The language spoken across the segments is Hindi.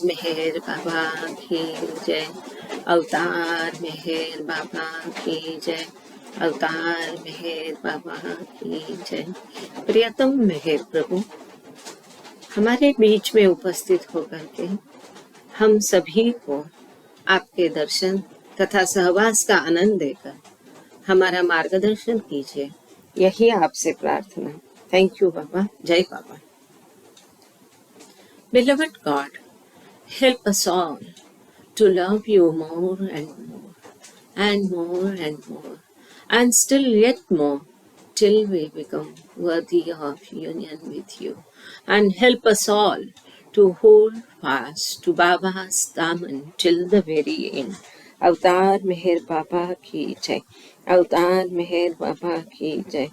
मेहर बाबा की जय। अवतार मेहर बाबा की जय। अवतार मेहर बाबा की जय। प्रियतम मेहर प्रभु, हमारे बीच में उपस्थित होकर के हम सभी को आपके दर्शन तथा सहवास का आनंद देकर हमारा मार्गदर्शन कीजिए, यही आपसे प्रार्थना। थैंक यू बाबा। जय बाबा। Beloved God, help us all to love you more and more and more and more and still yet more till we become worthy of union with you. And help us all to hold fast to Baba's daman till the very end. अवतार मेहर बाबा की जय। अवतार मेहर बाबा की जय।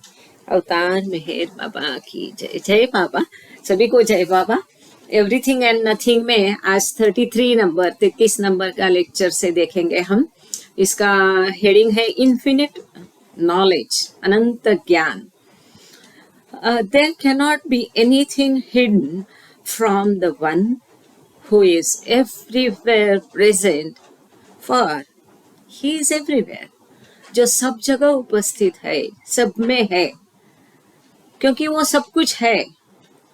अवतार मेहर बाबा की जय। जय बाबा। सभी को जय बाबा। एवरीथिंग एंड नथिंग में आज 33 नंबर का लेक्चर से देखेंगे हम। इसका हेडिंग है इन्फिनिट नॉलेज, अनंत ज्ञान। There can not be anything hidden from the one who is everywhere present, for he is everywhere. जो सब जगह उपस्थित है, सब में है, क्योंकि वो सब कुछ है,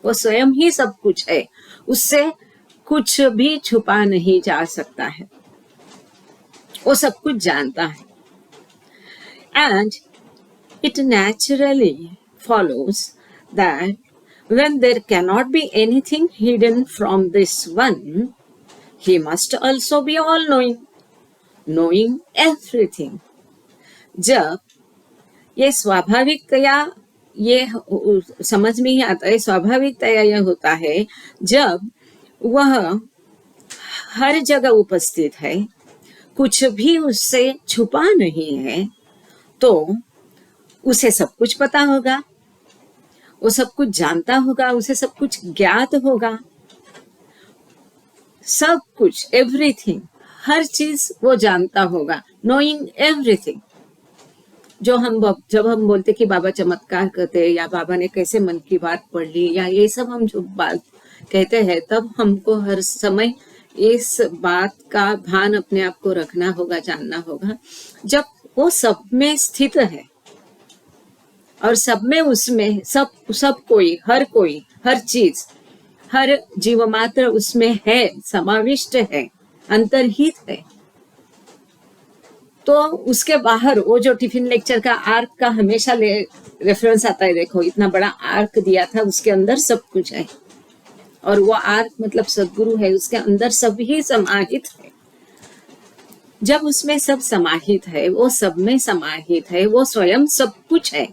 वो स्वयं ही सब कुछ है, उससे कुछ भी छुपा नहीं जा सकता है, वो सब कुछ जानता है। And it naturally follows that when there cannot be anything hidden from this one, he must also be all-knowing, knowing everything. जब ये स्वाभाविकतया ये समझ में ही आता है, स्वाभाविकतया यह होता है जब वह हर जगह उपस्थित है, कुछ भी उससे छुपा नहीं है, तो उसे सब कुछ पता होगा, वो सब कुछ जानता होगा, उसे सब कुछ ज्ञात होगा, सब कुछ, एवरीथिंग, हर चीज वो जानता होगा, नोइंग एवरीथिंग। जब हम बोलते कि बाबा चमत्कार करते या बाबा ने कैसे मन की बात पढ़ ली या ये सब हम जो बात कहते हैं, तब हमको हर समय इस बात का भान अपने आप को रखना होगा, जानना होगा। जब वो सब में स्थित है और सब में उसमें सब कोई, हर चीज, हर जीव मात्र उसमें है, समाविष्ट है, अंतर्हित है, तो उसके बाहर वो जो टिफिन लेक्चर का आर्क का हमेशा रेफरेंस आता है, देखो इतना बड़ा आर्क दिया था, उसके अंदर सब कुछ है, और वो आर्क मतलब सद्गुरु है, उसके अंदर सब ही समाहित है। जब उसमें सब समाहित है, वो सब में समाहित है, वो स्वयं सब कुछ है,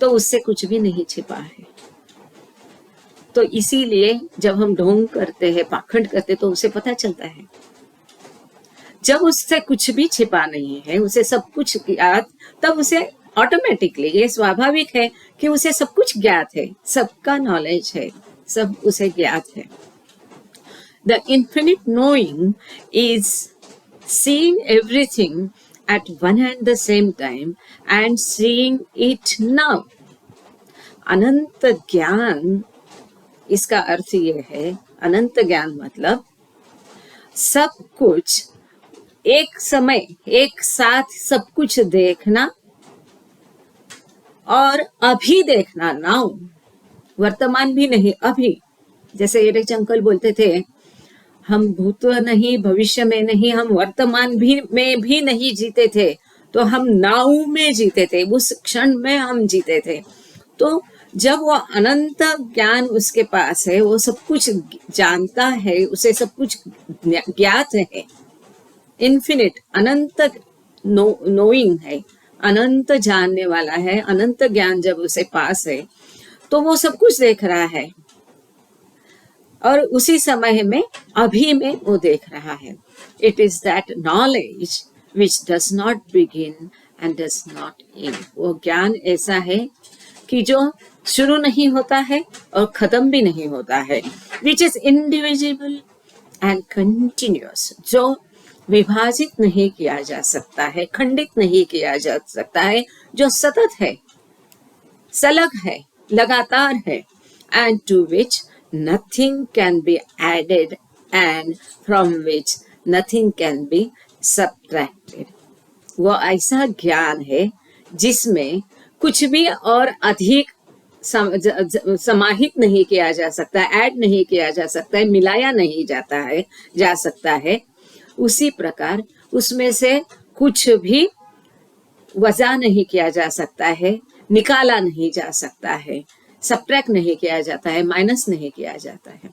तो उससे कुछ भी नहीं छिपा है। तो इसीलिए जब हम ढोंग करते हैं, पाखंड करते, तो उसे पता चलता है। जब उससे कुछ भी छिपा नहीं है, उसे सब कुछ ज्ञात, तब उसे ऑटोमेटिकली, ये स्वाभाविक है कि उसे सब कुछ ज्ञात है, सबका नॉलेज है, सब उसे ज्ञात है। The infinite knowing is seeing everything at one and the same time and seeing it now. अनंत ज्ञान, इसका अर्थ ये है, अनंत ज्ञान मतलब सब कुछ एक समय, एक साथ सब कुछ देखना और अभी देखना, नाउ, वर्तमान भी नहीं, अभी। जैसे एरेच अंकल बोलते थे, हम भूत नहीं, भविष्य में नहीं, हम वर्तमान में भी नहीं जीते थे, तो हम नाउ में जीते थे, उस क्षण में हम जीते थे। तो जब वो अनंत ज्ञान उसके पास है, वो सब कुछ जानता है, उसे सब कुछ ज्ञात है, इन्फिनिट, अनंत नोइंग है, अनंत जानने वाला है, अनंत ज्ञान जब उसे पास है, तो वो सब कुछ देख रहा है, और उसी समय में, अभी में वो देख रहा है। It is that knowledge which does not begin and does not and. वो ज्ञान ऐसा है कि जो शुरू नहीं होता है और खत्म भी नहीं होता है, which is indivisible and continuous, जो विभाजित नहीं किया जा सकता है, खंडित नहीं किया जा सकता है, जो सतत है, सलग है, लगातार है, and to which nothing can be added and from which nothing can be subtracted. वो ऐसा ज्ञान है जिसमें कुछ भी और अधिक समाहित नहीं किया जा सकता, ऐड नहीं किया जा सकता है, मिलाया नहीं जाता है जा सकता है। उसी प्रकार उसमें से कुछ भी वज़ा नहीं किया जा सकता है, निकाला नहीं जा सकता है, सब्ट्रैक्ट नहीं किया जाता है, माइनस नहीं किया जाता है।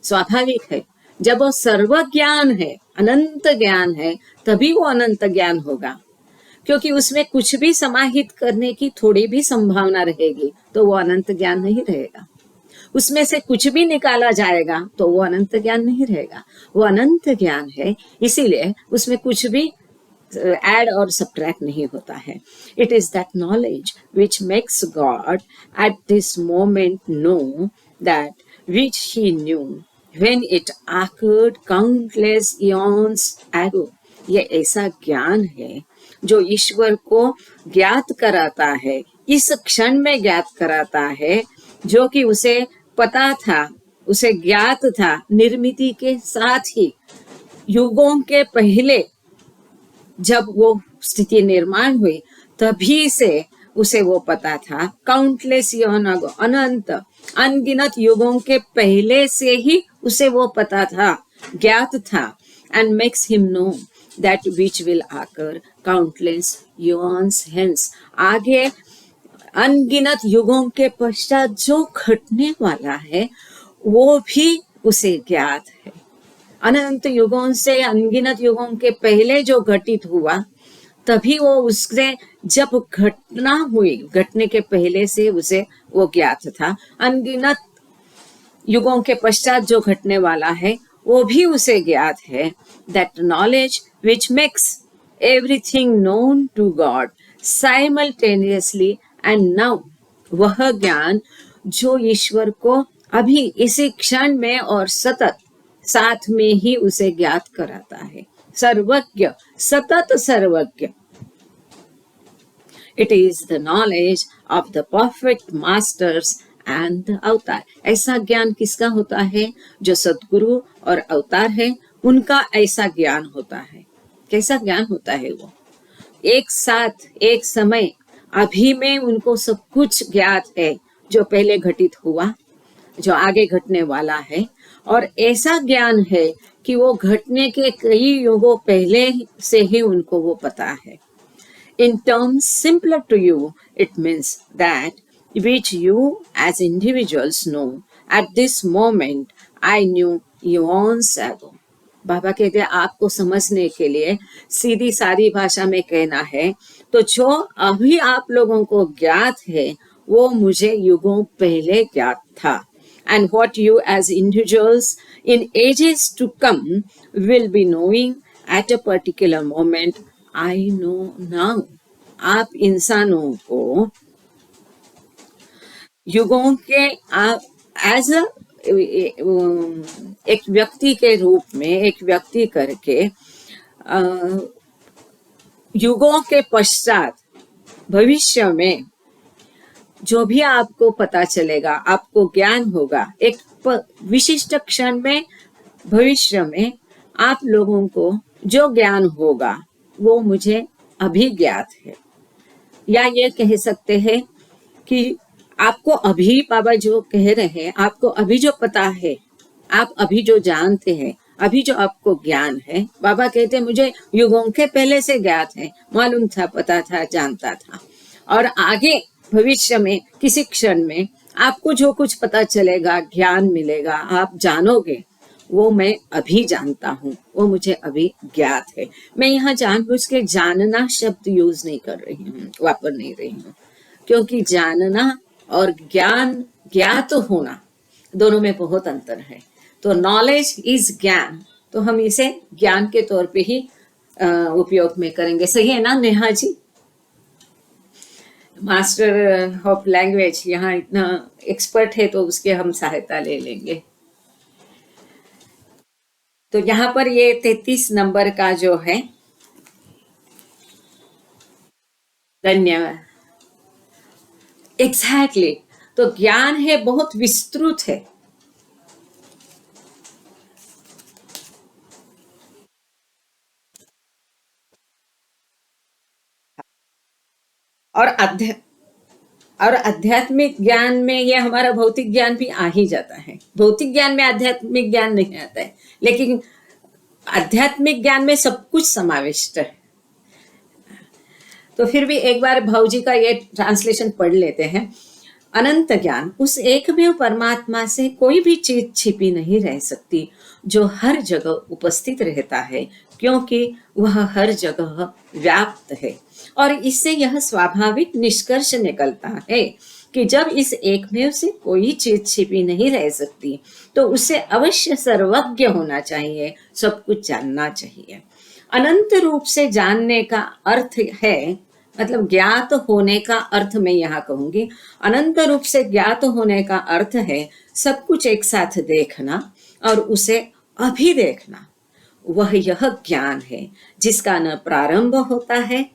स्वाभाविक है, जब वो सर्व ज्ञान है, अनंत ज्ञान है, तभी वो अनंत ज्ञान होगा, क्योंकि उसमें कुछ भी समाहित करने की थोड़ी भी संभावना रहेगी तो वो अनंत ज्ञान नहीं रहेगा। उसमें से कुछ भी निकाला जाएगा तो वो अनंत ज्ञान नहीं रहेगा। वो अनंत ज्ञान है, इसीलिए उसमें कुछ भी ऐड और सब्ट्रैक्ट नहीं होता है। It is that knowledge which makes God at this moment know that which he knew when it occurred countless eons ago। ये ऐसा ज्ञान है जो ईश्वर को ज्ञात कराता है, इस क्षण में ज्ञात कराता है, जो कि उसे पता था, उसे ज्ञात था निर्मिति के साथ ही, युगों के पहले जब वो स्थिति निर्माण हुई तभी से उसे वो पता था। काउंटलेस ईयन अगो, अनंत अनगिनत युगों के पहले से ही उसे वो पता था, ज्ञात था। And makes him know that which will आकर काउंटलेस ईयन्स हेंस, आगे अनगिनत युगों के पश्चात जो घटने वाला है वो भी उसे ज्ञात है। अनंत युगों से अनगिनत युगों के पहले जो घटित हुआ तभी वो उससे, जब घटना हुई, घटने के पहले से उसे वो ज्ञात था। अनगिनत युगों के पश्चात जो घटने वाला है वो भी उसे ज्ञात है। That knowledge which makes everything known to God simultaneously and now, वह ज्ञान जो ईश्वर को अभी इसी क्षण में और सतत साथ में ही उसे ज्ञात कराता है। सर्वज्ञ, सतत सर्वज्ञ। It is the knowledge of the perfect masters and the अवतार। ऐसा ज्ञान किसका होता है? जो सद्गुरु और अवतार है उनका ऐसा ज्ञान होता है। कैसा ज्ञान होता है वो? एक साथ, एक समय, अभी में उनको सब कुछ ज्ञात है, जो पहले घटित हुआ, जो आगे घटने वाला है, और ऐसा ज्ञान है कि वो घटने के कई युगों पहले से ही उनको वो पता है। In terms simpler to you, it means that which you as individuals know at this moment, I knew eons ago। बाबा कहते हैं आपको समझने के लिए सीधी सादी भाषा में कहना है तो जो अभी आप लोगों को ज्ञात है वो मुझे युगों पहले ज्ञात था। And what you as individuals in ages to come will be knowing at a particular moment, I know now। आप इंसानों को युगों के एज एक व्यक्ति के रूप में, एक व्यक्ति करके युगों के पश्चात भविष्य में जो भी आपको पता चलेगा, आपको ज्ञान होगा, एक विशिष्ट क्षण में भविष्य में आप लोगों को जो ज्ञान होगा वो मुझे अभी ज्ञात है। या ये कह सकते हैं कि आपको अभी, बाबा जो कह रहे हैं, आपको अभी जो पता है, आप अभी जो जानते हैं, अभी जो आपको ज्ञान है, बाबा कहते हैं मुझे युगों के पहले से ज्ञात है, मालूम था, पता था, जानता था। और आगे भविष्य में किसी क्षण में आपको जो कुछ पता चलेगा, ज्ञान मिलेगा, आप जानोगे, वो मैं अभी जानता हूँ, वो मुझे अभी ज्ञात है। मैं यहाँ जानबूझ के जानना शब्द यूज नहीं कर रही हूँ, वापर नहीं रही हूँ, क्योंकि जानना और ज्ञान, ज्ञात होना, दोनों में बहुत अंतर है। तो नॉलेज इज ज्ञान, तो हम इसे ज्ञान के तौर पे ही उपयोग में करेंगे। सही है ना Neha ji? Master of language यहाँ इतना एक्सपर्ट है तो उसके हम सहायता ले लेंगे। तो यहाँ पर ये 33 नंबर का जो है, धन्यवाद, एग्जैक्टली तो ज्ञान है बहुत विस्तृत है। और आध्यात्मिक ज्ञान में ये हमारा भौतिक ज्ञान भी आ ही जाता है। भौतिक ज्ञान में आध्यात्मिक ज्ञान नहीं आता है, लेकिन आध्यात्मिक ज्ञान में सब कुछ समाविष्ट है। तो फिर भी एक बार भाऊजी का ये ट्रांसलेशन पढ़ लेते हैं। अनंत ज्ञान, उस एकमेव परमात्मा से कोई भी चीज छिपी नहीं रह सकती, जो हर जगह उपस्थित रहता है, क्योंकि वह हर जगह व्याप्त है। और इससे यह स्वाभाविक निष्कर्ष निकलता है कि जब इस एकमेव से कोई चीज छिपी नहीं रह सकती, तो उसे अवश्य सर्वज्ञ होना चाहिए, सब कुछ जानना चाहिए। अनंत रूप से जानने का अर्थ है, मतलब ज्ञात होने का अर्थ मैं यहाँ कहूंगी, अनंत रूप से ज्ञात होने का अर्थ है सब कुछ एक साथ देखना और उसे अभी देखना। वह यह ज्ञान है जिसका न प्रारंभ होता है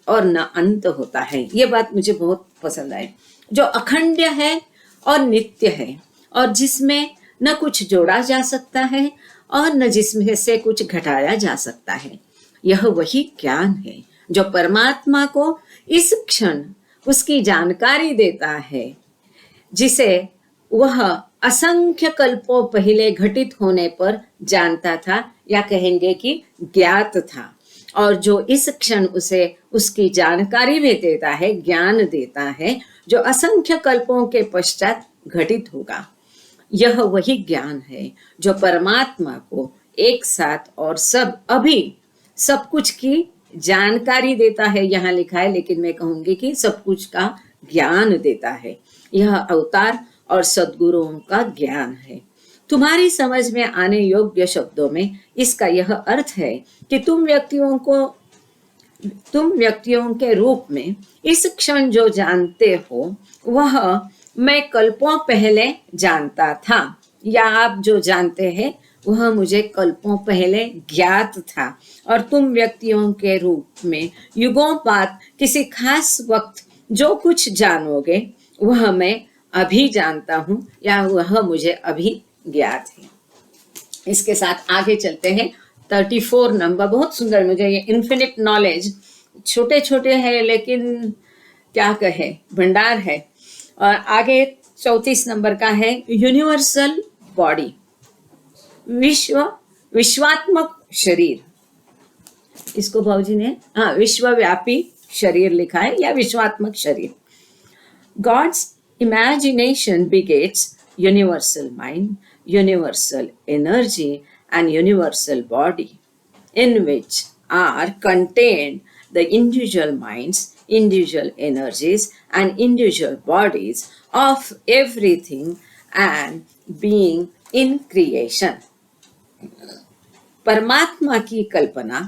और न अंत होता है। ये बात मुझे बहुत पसंद आई, जो अखंड है और नित्य है, और जिसमें न कुछ जोड़ा जा सकता है और न जिसमें से कुछ घटाया जा सकता है। यह वही ज्ञान है जो परमात्मा को इस क्षण उसकी जानकारी देता है, जिसे वह असंख्य कल्पों पहले घटित होने पर जानता था, या कहेंगे कि ज्ञात था, और जो इस क्षण उसे उसकी जानकारी भी देता है, ज्ञान देता है, जो असंख्य कल्पों के पश्चात घटित होगा। यह वही ज्ञान है जो परमात्मा को एक साथ और सब कुछ की जानकारी देता है। यहाँ लिखा है, लेकिन मैं कहूंगी कि सब कुछ का ज्ञान देता है। यह अवतार और सद्गुरुओं का ज्ञान है। तुम्हारी समझ में आने योग्य शब्दों में इसका यह अर्थ है कि तुम व्यक्तियों के रूप में इस क्षण जो जानते हो, वह मैं कल्पों पहले जानता था, या आप जो जानते हैं वह मुझे कल्पों पहले ज्ञात था। और तुम व्यक्तियों के रूप में युगों बाद किसी खास वक्त जो कुछ जानोगे, वह मैं अभी जानता हूँ, या वह मुझे अभी ज्ञात है। इसके साथ आगे चलते हैं। 34 नंबर बहुत सुंदर, मुझे ये इन्फिनिट नॉलेज, छोटे छोटे हैं लेकिन क्या कहे, भंडार है। और आगे 34 नंबर का है, यूनिवर्सल बॉडी, विश्वात्मक शरीर। इसको भाऊजी ने विश्वव्यापी शरीर लिखा है, या विश्वात्मक शरीर। God's imagination begets universal mind, universal energy and universal body, in which are contained the individual minds, individual energies and individual bodies of everything and being in creation. परमात्मा की कल्पना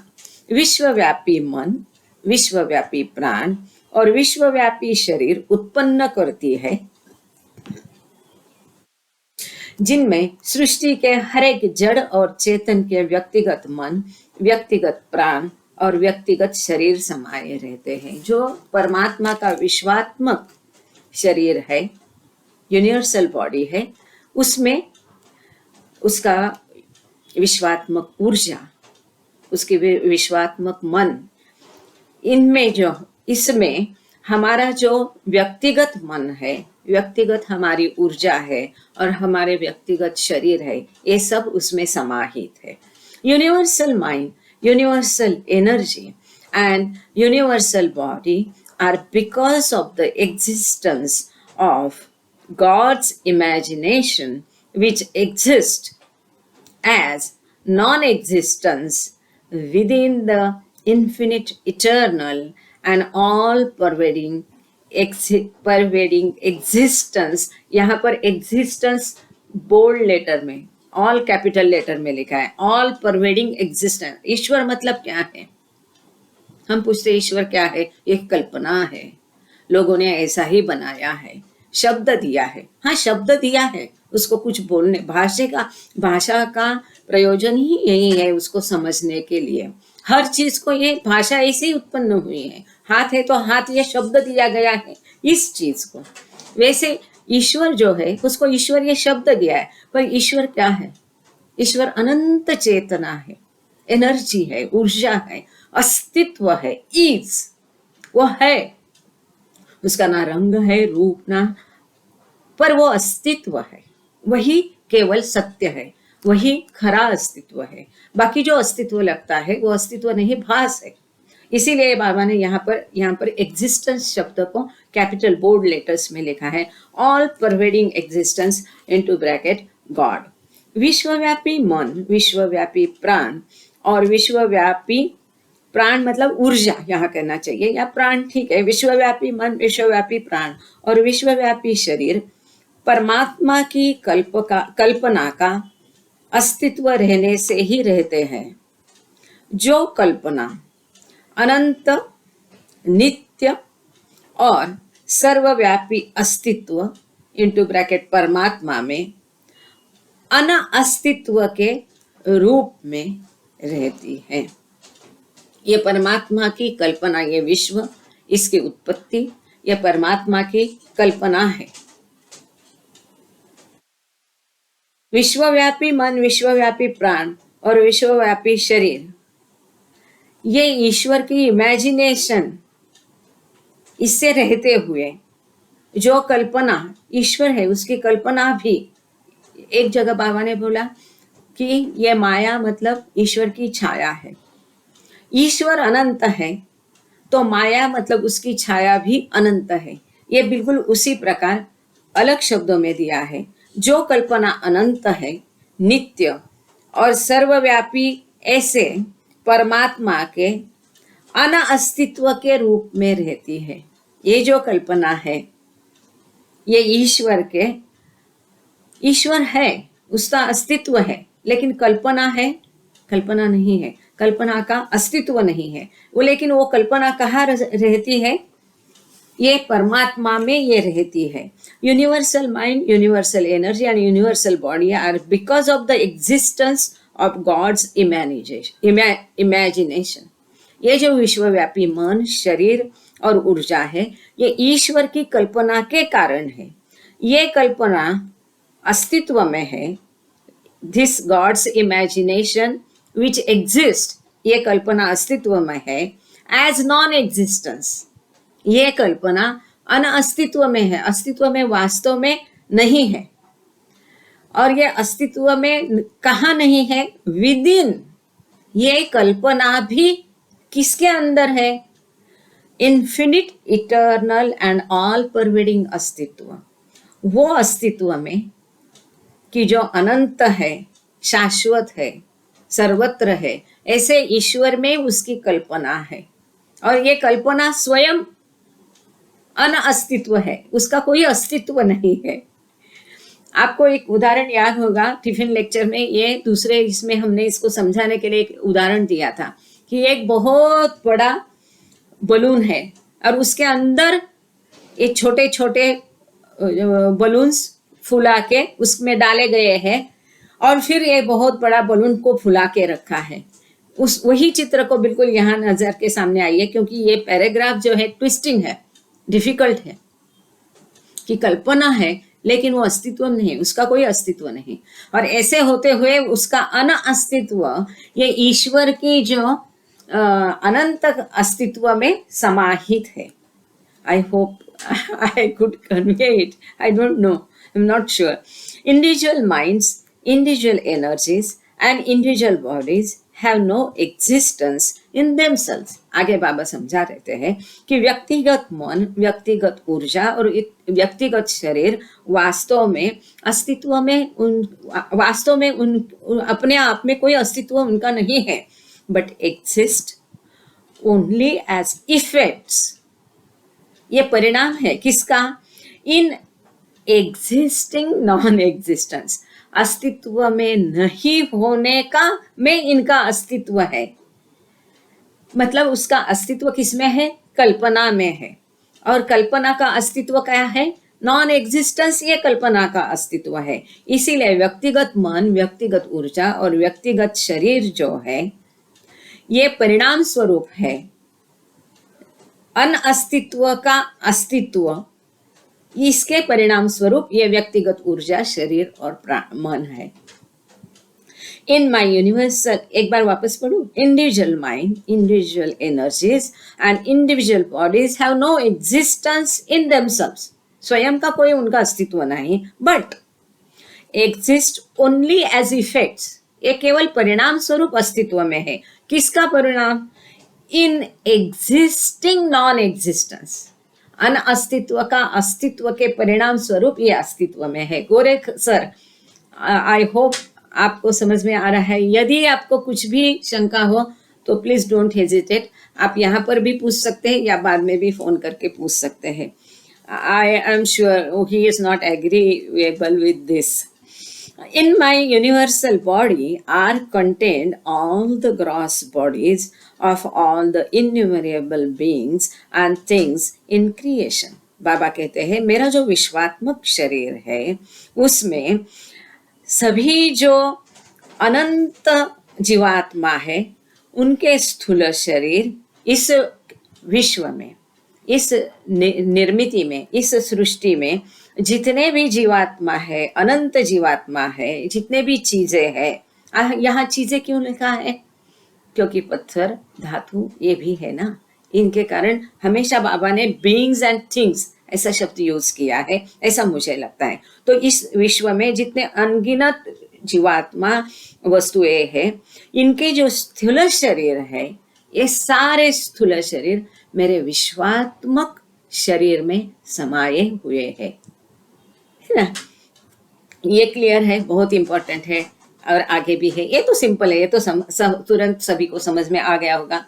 विश्वव्यापी मन, विश्वव्यापी प्राण और विश्वव्यापी शरीर उत्पन्न करती है, जिनमें सृष्टि के हर एक जड़ और चेतन के व्यक्तिगत मन, व्यक्तिगत प्राण और व्यक्तिगत शरीर समाये रहते हैं। जो परमात्मा का विश्वात्मक शरीर है, यूनिवर्सल बॉडी है, उसमें उसका विश्वात्मक ऊर्जा, उसके विश्वात्मक मन, इसमें हमारा जो व्यक्तिगत मन है, व्यक्तिगत हमारी ऊर्जा है और हमारे व्यक्तिगत शरीर है, ये सब उसमें समाहित है। Universal mind, universal energy and universal body are because of the existence of God's imagination which exist as non-existence within the infinite, eternal and all-pervading existence। यहाँ पर existence बोल्ड लेटर में, ऑल कैपिटल लेटर में लिखा है, ऑल परवेडिंग एग्जिस्टेंस। ईश्वर मतलब क्या है? हम पूछते ईश्वर क्या है? एक कल्पना है, लोगों ने ऐसा ही बनाया है, शब्द दिया है। हाँ, शब्द दिया है, उसको कुछ बोलने, भाषा का प्रयोजन ही यही है, उसको समझने के लिए। हर चीज को ये भाषा ऐसे ही उत्पन्न हुई है। हाथ है तो हाथ, ये शब्द दिया गया है इस चीज को। वैसे ईश्वर जो है उसको ईश्वर ये शब्द दिया है, पर ईश्वर क्या है? ईश्वर अनंत चेतना है, एनर्जी है, ऊर्जा है, अस्तित्व है, इज, वो है। उसका ना रंग है, रूप ना, पर वो अस्तित्व है। वही केवल सत्य है, वही खरा अस्तित्व है। बाकी जो अस्तित्व लगता है वो अस्तित्व नहीं, भास है। इसीलिए बाबा ने यहाँ पर एग्जिस्टेंस शब्द को कैपिटल बोल्ड लेटर्स में लिखा है, all pervading existence into bracket God. विश्वव्यापी मन, विश्वव्यापी प्राण, और विश्वव्यापी प्राण मतलब ऊर्जा यहाँ कहना चाहिए, या प्राण ठीक है। विश्वव्यापी मन, विश्वव्यापी प्राण और विश्वव्यापी शरीर परमात्मा की कल्पना का अस्तित्व रहने से ही रहते हैं। जो कल्पना अनंत, नित्य और सर्वव्यापी अस्तित्व इनटू ब्रैकेट परमात्मा में अनअस्तित्व के रूप में रहती है। ये परमात्मा की कल्पना, ये विश्व, इसकी उत्पत्ति, ये परमात्मा की कल्पना है। विश्वव्यापी मन, विश्वव्यापी प्राण और विश्वव्यापी शरीर, ये ईश्वर की इमेजिनेशन, इससे रहते हुए जो कल्पना ईश्वर है उसकी कल्पना भी। एक जगह बाबा ने बोला कि ये माया मतलब ईश्वर की छाया है। ईश्वर अनंत है तो माया मतलब उसकी छाया भी अनंत है। ये बिल्कुल उसी प्रकार अलग शब्दों में दिया है। जो कल्पना अनंत है, नित्य और सर्वव्यापी, ऐसे परमात्मा के अनअस्तित्व के रूप में रहती है। ये जो कल्पना है ये ईश्वर है, उसका अस्तित्व है, लेकिन कल्पना है, कल्पना नहीं है, कल्पना का अस्तित्व नहीं है वो। लेकिन वो कल्पना कहाँ रहती है? ये परमात्मा में ये रहती है। Universal mind, universal energy and universal body are because of the existence of God's imagination. ये जो विश्वव्यापी मन, शरीर और ऊर्जा है, ये ईश्वर की कल्पना के कारण है। ये कल्पना अस्तित्व में है। This God's imagination which exist, ये कल्पना अस्तित्व में है। एज नॉन एग्जिस्टेंस, ये कल्पना अनअस्तित्व में है, अस्तित्व में वास्तव में नहीं है। और ये अस्तित्व में कहाँ नहीं है? विदिन। ये कल्पना भी किसके अंदर है? Infinite, eternal and all pervading अस्तित्व। वो अस्तित्व में कि जो अनंत है, शाश्वत है, सर्वत्र है, ऐसे ईश्वर में उसकी कल्पना है। और ये कल्पना स्वयं अनअस्तित्व है, उसका कोई अस्तित्व नहीं है। आपको एक उदाहरण याद होगा, टिफिन लेक्चर में ये दूसरे इसमें हमने इसको समझाने के लिए एक उदाहरण दिया था कि एक बहुत बड़ा बलून है और उसके अंदर ये छोटे छोटे बलून्स फुला के उसमें डाले गए हैं और फिर ये बहुत बड़ा बलून को फुला के रखा है। उस वही चित्र को बिल्कुल यहाँ नजर के सामने आई है, क्योंकि ये पैराग्राफ जो है ट्विस्टिंग है, डिफिकल्ट है, कि कल्पना है लेकिन वो अस्तित्व नहीं, उसका कोई अस्तित्व नहीं। और ऐसे होते हुए उसका अनअस्तित्व ये ईश्वर की जो अनंत अस्तित्व में समाहित है। I hope I could convey it. I don't know. I'm not sure. Individual minds, individual energies and individual bodies have no existence in themselves. आगे बाबा समझा रहते हैं कि व्यक्तिगत मन, व्यक्तिगत ऊर्जा और व्यक्तिगत शरीर वास्तव में अपने आप में कोई अस्तित्व उनका नहीं है, but exist only as effects। ये परिणाम है किसका? इन एग्जिस्टिंग नॉन एग्जिस्टेंस, अस्तित्व में नहीं होने का में इनका अस्तित्व है। मतलब उसका अस्तित्व किसमें है? कल्पना में है। और कल्पना का अस्तित्व क्या है? नॉन एग्जिस्टेंस, ये कल्पना का अस्तित्व है। इसीलिए व्यक्तिगत मन, व्यक्तिगत ऊर्जा और व्यक्तिगत शरीर जो है ये परिणाम स्वरूप है अनअस्तित्व का अस्तित्व इसके परिणाम स्वरूप ये व्यक्तिगत ऊर्जा, शरीर और मन है। इन माई यूनिवर्सल, एक बार वापस पढ़ू, individual mind, individual energies and individual bodies have no existence in themselves, स्वयं का कोई उनका अस्तित्व नहीं, but exist only as effects, ये केवल परिणाम स्वरूप अस्तित्व में है। किसका परिणाम? इन एग्जिस्टिंग नॉन एग्जिस्टेंस, अनअस्तित्व का अस्तित्व के परिणाम स्वरूप ये अस्तित्व में है। गोरेख सर, आई होप आपको समझ में आ रहा है। यदि आपको कुछ भी शंका हो तो प्लीज डोंट हेजिटेट, आप यहाँ पर भी पूछ सकते हैं या बाद में भी फोन करके पूछ सकते हैं। I am sure he is not agreeable with this. In my universal body are contained all the gross bodies of all the innumerable beings and things in creation. बाबा कहते हैं मेरा जो विश्वात्मक शरीर है उसमें सभी जो अनंत जीवात्मा है उनके स्थूल शरीर इस विश्व में, इस निर्मिति में, इस सृष्टि में जितने भी जीवात्मा है, अनंत जीवात्मा है, जितने भी चीजें हैं, यहाँ चीजें क्यों लिखा है? क्योंकि पत्थर, धातु ये भी है ना, इनके कारण हमेशा बाबा ने बीइंग्स एंड थिंग्स ऐसा शब्द यूज किया है, ऐसा मुझे लगता है। तो इस विश्व में जितने अनगिनत जीवात्मा वस्तुएं हैं, इनके जो स्थूल शरीर है, ये सारे स्थूल शरीर मेरे विश्वात्मक शरीर में समाये हुए है ना? ये क्लियर है, बहुत इंपॉर्टेंट है और आगे भी है। ये तो सिंपल है, ये तो तुरंत सभी को समझ में आ गया होगा।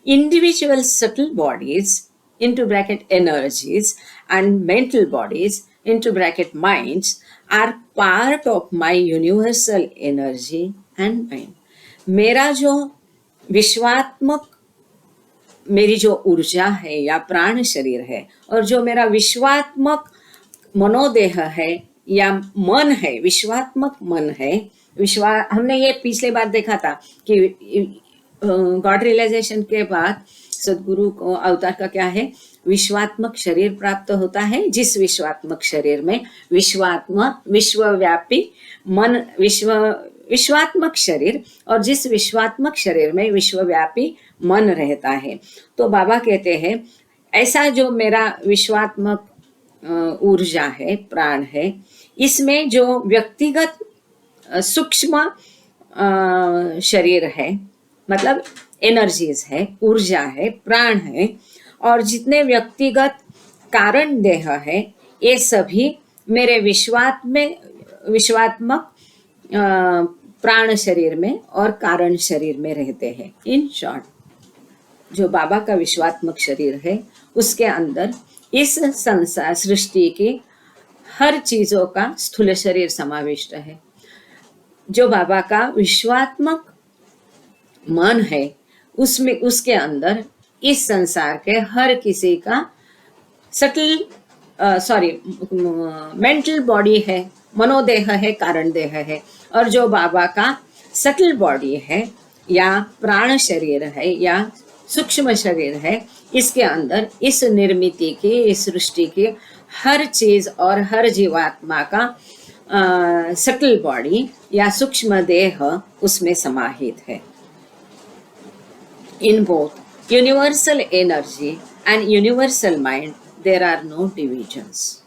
Individual subtle bodies into bracket energies and mental bodies into bracket minds are part of my universal energy and mind. मेरा जो विश्वात्मक, मेरी जो ऊर्जा है या प्राण शरीर है और जो मेरा विश्वात्मक मनोदेह है या मन है, विश्वात्मक मन है, हमने ये पिछले बार देखा था कि गॉड रियलाइजेशन के बाद सदगुरु को अवतार का क्या है? विश्वात्मक शरीर प्राप्त होता है, जिस विश्वात्मक शरीर में विश्वात्मा, विश्वव्यापी मन, विश्वात्मक शरीर, और जिस विश्वात्मक शरीर में विश्वव्यापी मन रहता है। तो बाबा कहते हैं ऐसा जो मेरा विश्वात्मक ऊर्जा है, प्राण है, इसमें जो व्यक्तिगत सूक्ष्म शरीर है, मतलब एनर्जीज है, ऊर्जा है, प्राण है, और जितने व्यक्तिगत कारण देह है, ये सभी मेरे विश्वात्मक प्राण शरीर में और कारण शरीर में रहते हैं। इन शॉर्ट, जो बाबा का विश्वात्मक शरीर है उसके अंदर इस संसार सृष्टि की हर चीजों का स्थूल शरीर समाविष्ट है। जो बाबा का विश्वात्मक मन है उसमें, उसके अंदर इस संसार के हर किसी का मेंटल बॉडी है, मनोदेह है, कारण देह है, और जो बाबा का सटल बॉडी है या प्राण शरीर है या सूक्ष्म शरीर है, इसके अंदर इस निर्मिति की, इस सृष्टि की हर चीज और हर जीवात्मा का सटल बॉडी या सूक्ष्म देह उसमें समाहित है। In both universal energy and universal mind, there are no divisions.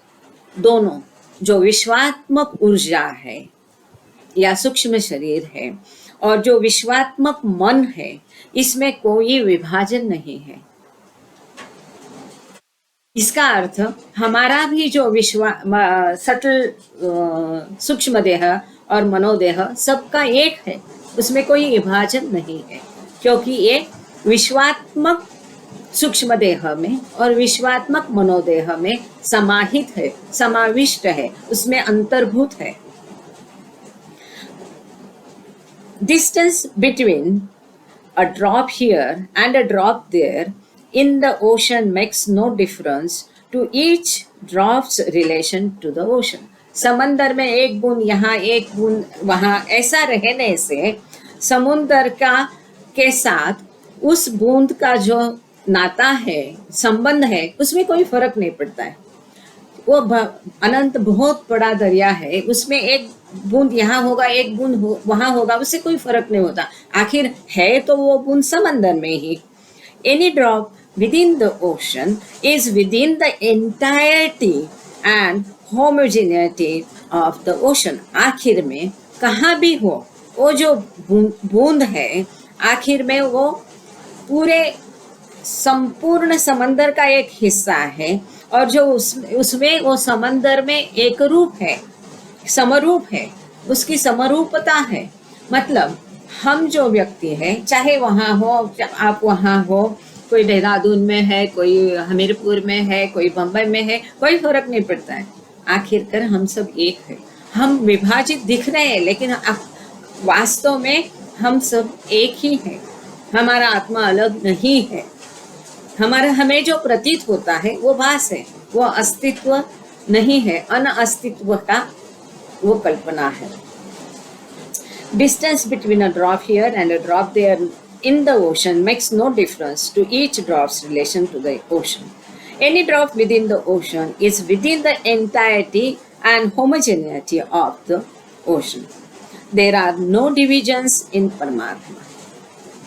दोनों, जो विश्वात्मक ऊर्जा है या सूक्ष्म शरीर है और जो विश्वात्मक मन है, इसमें कोई विभाजन नहीं है। इसका अर्थ हमारा भी जो सटल सूक्ष्म देह और मनोदेह सबका एक है, उसमें कोई विभाजन नहीं है, क्योंकि ये विश्वात्मक सूक्ष्म देह में और विश्वात्मक मनोदेह में समाहित है, समाविष्ट है, उसमें अंतर्भूत है। Distance between a drop here and a drop there in the ocean makes no difference to each drop's relation to the ocean. समंदर में एक बूंद यहाँ, एक बूंद वहाँ, ऐसा रहने से समुद्र के साथ उस बूंद का जो नाता है, संबंध है, उसमें कोई फर्क नहीं पड़ता है। वो अनंत बहुत बड़ा दरिया है, उसमें एक बूंद यहाँ होगा, एक बूंद वहां होगा, उससे कोई फर्क नहीं होता, आखिर है तो वो बूंद समंदर में ही। Any drop within the ocean is within the entirety and homogeneity of the ocean। आखिर में कहाँ भी हो, वो जो बूंद है आखिर में वो पूरे संपूर्ण समंदर का एक हिस्सा है, और जो उसमें वो समंदर में एक रूप है, समरूप है, उसकी समरूपता है। मतलब हम जो व्यक्ति है, चाहे वहाँ हो, आप वहाँ हो, कोई देहरादून में है, कोई हमीरपुर में है, कोई बम्बई में है, कोई फर्क नहीं पड़ता है, आखिरकार हम सब एक है। हम विभाजित दिख रहे हैं लेकिन वास्तव में हम सब एक ही हैं। हमारा आत्मा अलग नहीं है। हमें जो प्रतीत होता है वो भास है, वो अस्तित्व नहीं है, अनअस्तित्व का वो कल्पना है। Distance between a drop here and a drop there in the ocean makes no difference to each drop's relation to the ocean. Any drop within the ocean is within the entirety and homogeneity of the ocean. There are no divisions in Paramatma.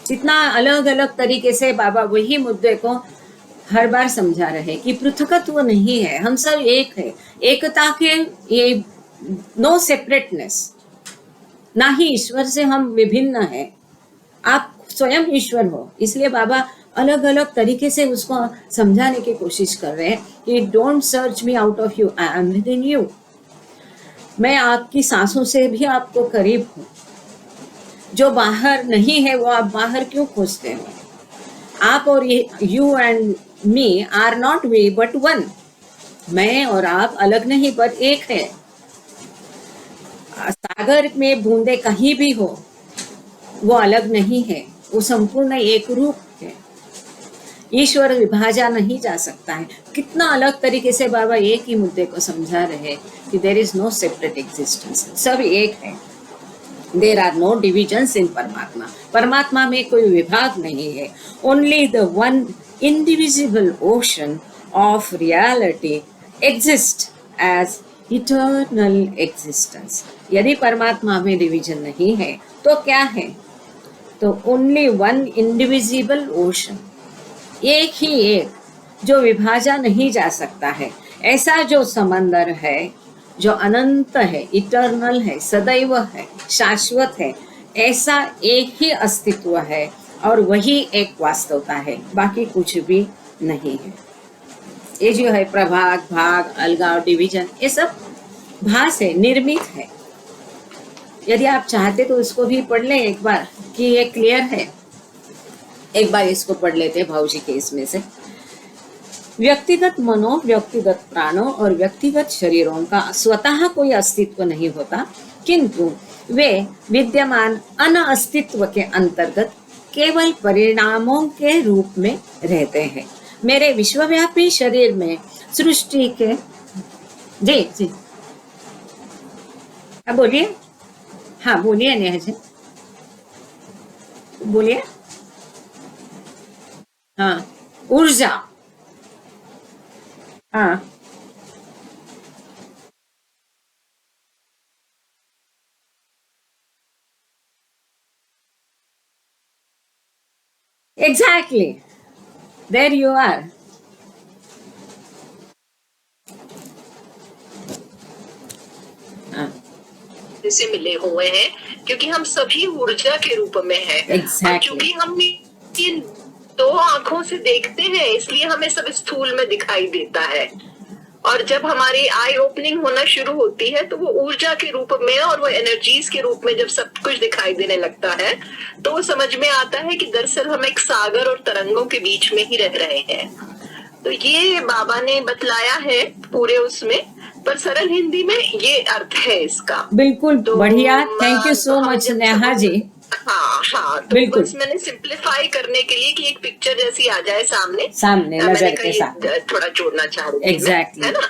जितना अलग अलग तरीके से बाबा वही मुद्दे को हर बार समझा रहे कि पृथकत्व नहीं है, हम सब एक है। एकता के ये नो सेपरेटनेस, ना ही ईश्वर से हम विभिन्न हैं, आप स्वयं ईश्वर हो। इसलिए बाबा अलग अलग तरीके से उसको समझाने की कोशिश कर रहे हैं कि don't search me out of you, I am with in you. मैं आपकी सांसों से भी आपको करीब हूँ। जो बाहर नहीं है वो आप बाहर क्यों खोजते हो? आप और ये you and me are not way but one. मैं और आप अलग नहीं पर एक है। सागर में बूंदे कहीं भी हो, वो अलग नहीं है, वो संपूर्ण एक रूप है। ईश्वर विभाजा नहीं जा सकता है। कितना अलग तरीके से बाबा एक ही मुद्दे को समझा रहे कि there is no separate existence, सब एक है। There are no divisions in परमात्मा। परमात्मा में कोई विभाग नहीं है। Only the one indivisible ocean of reality exist as eternal existence. यदि परमात्मा में डिवीजन नहीं है तो क्या है? तो ओनली वन इंडिविजिबल ओशन, एक ही एक, जो विभाजा नहीं जा सकता है। ऐसा जो समंदर है, जो अनंत है, इटर्नल है, सदैव है, शाश्वत है, ऐसा एक ही अस्तित्व है और वही एक वास्तवता है, बाकी कुछ भी नहीं है। ये जो है प्रभाग, भाग, अलगाव, डिवीजन, ये सब भास है, निर्मित है। यदि आप चाहते तो इसको भी पढ़ लें एक बार कि ये क्लियर है। एक बार इसको पढ़ लेते भाऊजी के इसमें से। व्यक्तिगत मनों, व्यक्तिगत प्राणों और व्यक्तिगत शरीरों का स्वतः कोई अस्तित्व नहीं होता, किंतु वे विद्यमान अनअस्तित्व के अंतर्गत केवल परिणामों के रूप में रहते हैं। मेरे विश्वव्यापी शरीर में सृष्टि के जी जी अब बोलिए। हाँ बोलिए नेहा जी, बोलिए। हाँ, ऊर्जा। हाँ एग्जैक्टली, देयर यू आर। से मिले हुए हैं, क्योंकि हम सभी ऊर्जा के रूप में हैं। Exactly. क्योंकि हम इन दो आंखों से देखते हैं, इसलिए हमें सब स्थूल में दिखाई देता है। और जब हमारी आई ओपनिंग होना शुरू होती है तो वो ऊर्जा के रूप में और वो एनर्जीज के रूप में जब सब कुछ दिखाई देने लगता है तो वो समझ में आता है कि दरअसल हम एक सागर और तरंगों के बीच में ही रह रहे हैं। तो ये बाबा ने बतलाया है पूरे उसमें, पर सरल हिंदी में ये अर्थ है इसका। बिल्कुल तो बढ़िया, thank you so much Neha ji. हाँ, तो बिल्कुल बस मैंने सिंप्लीफाई करने के लिए कि एक पिक्चर जैसी आ जाए सामने नजर के साथ थोड़ा जोड़ना चाह रही थी। एग्जैक्टली, है ना?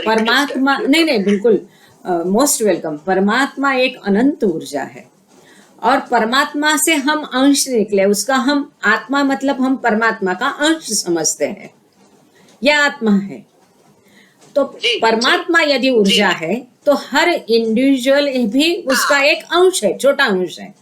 परमात्मा नहीं बिल्कुल मोस्ट वेलकम। परमात्मा एक अनंत ऊर्जा है और परमात्मा से हम अंश निकले, उसका हम आत्मा मतलब हम परमात्मा का अंश समझते हैं। यह आत्मा है। तो जी, परमात्मा यदि ऊर्जा है तो हर इंडिविजुअल भी उसका एक अंश है, छोटा अंश है,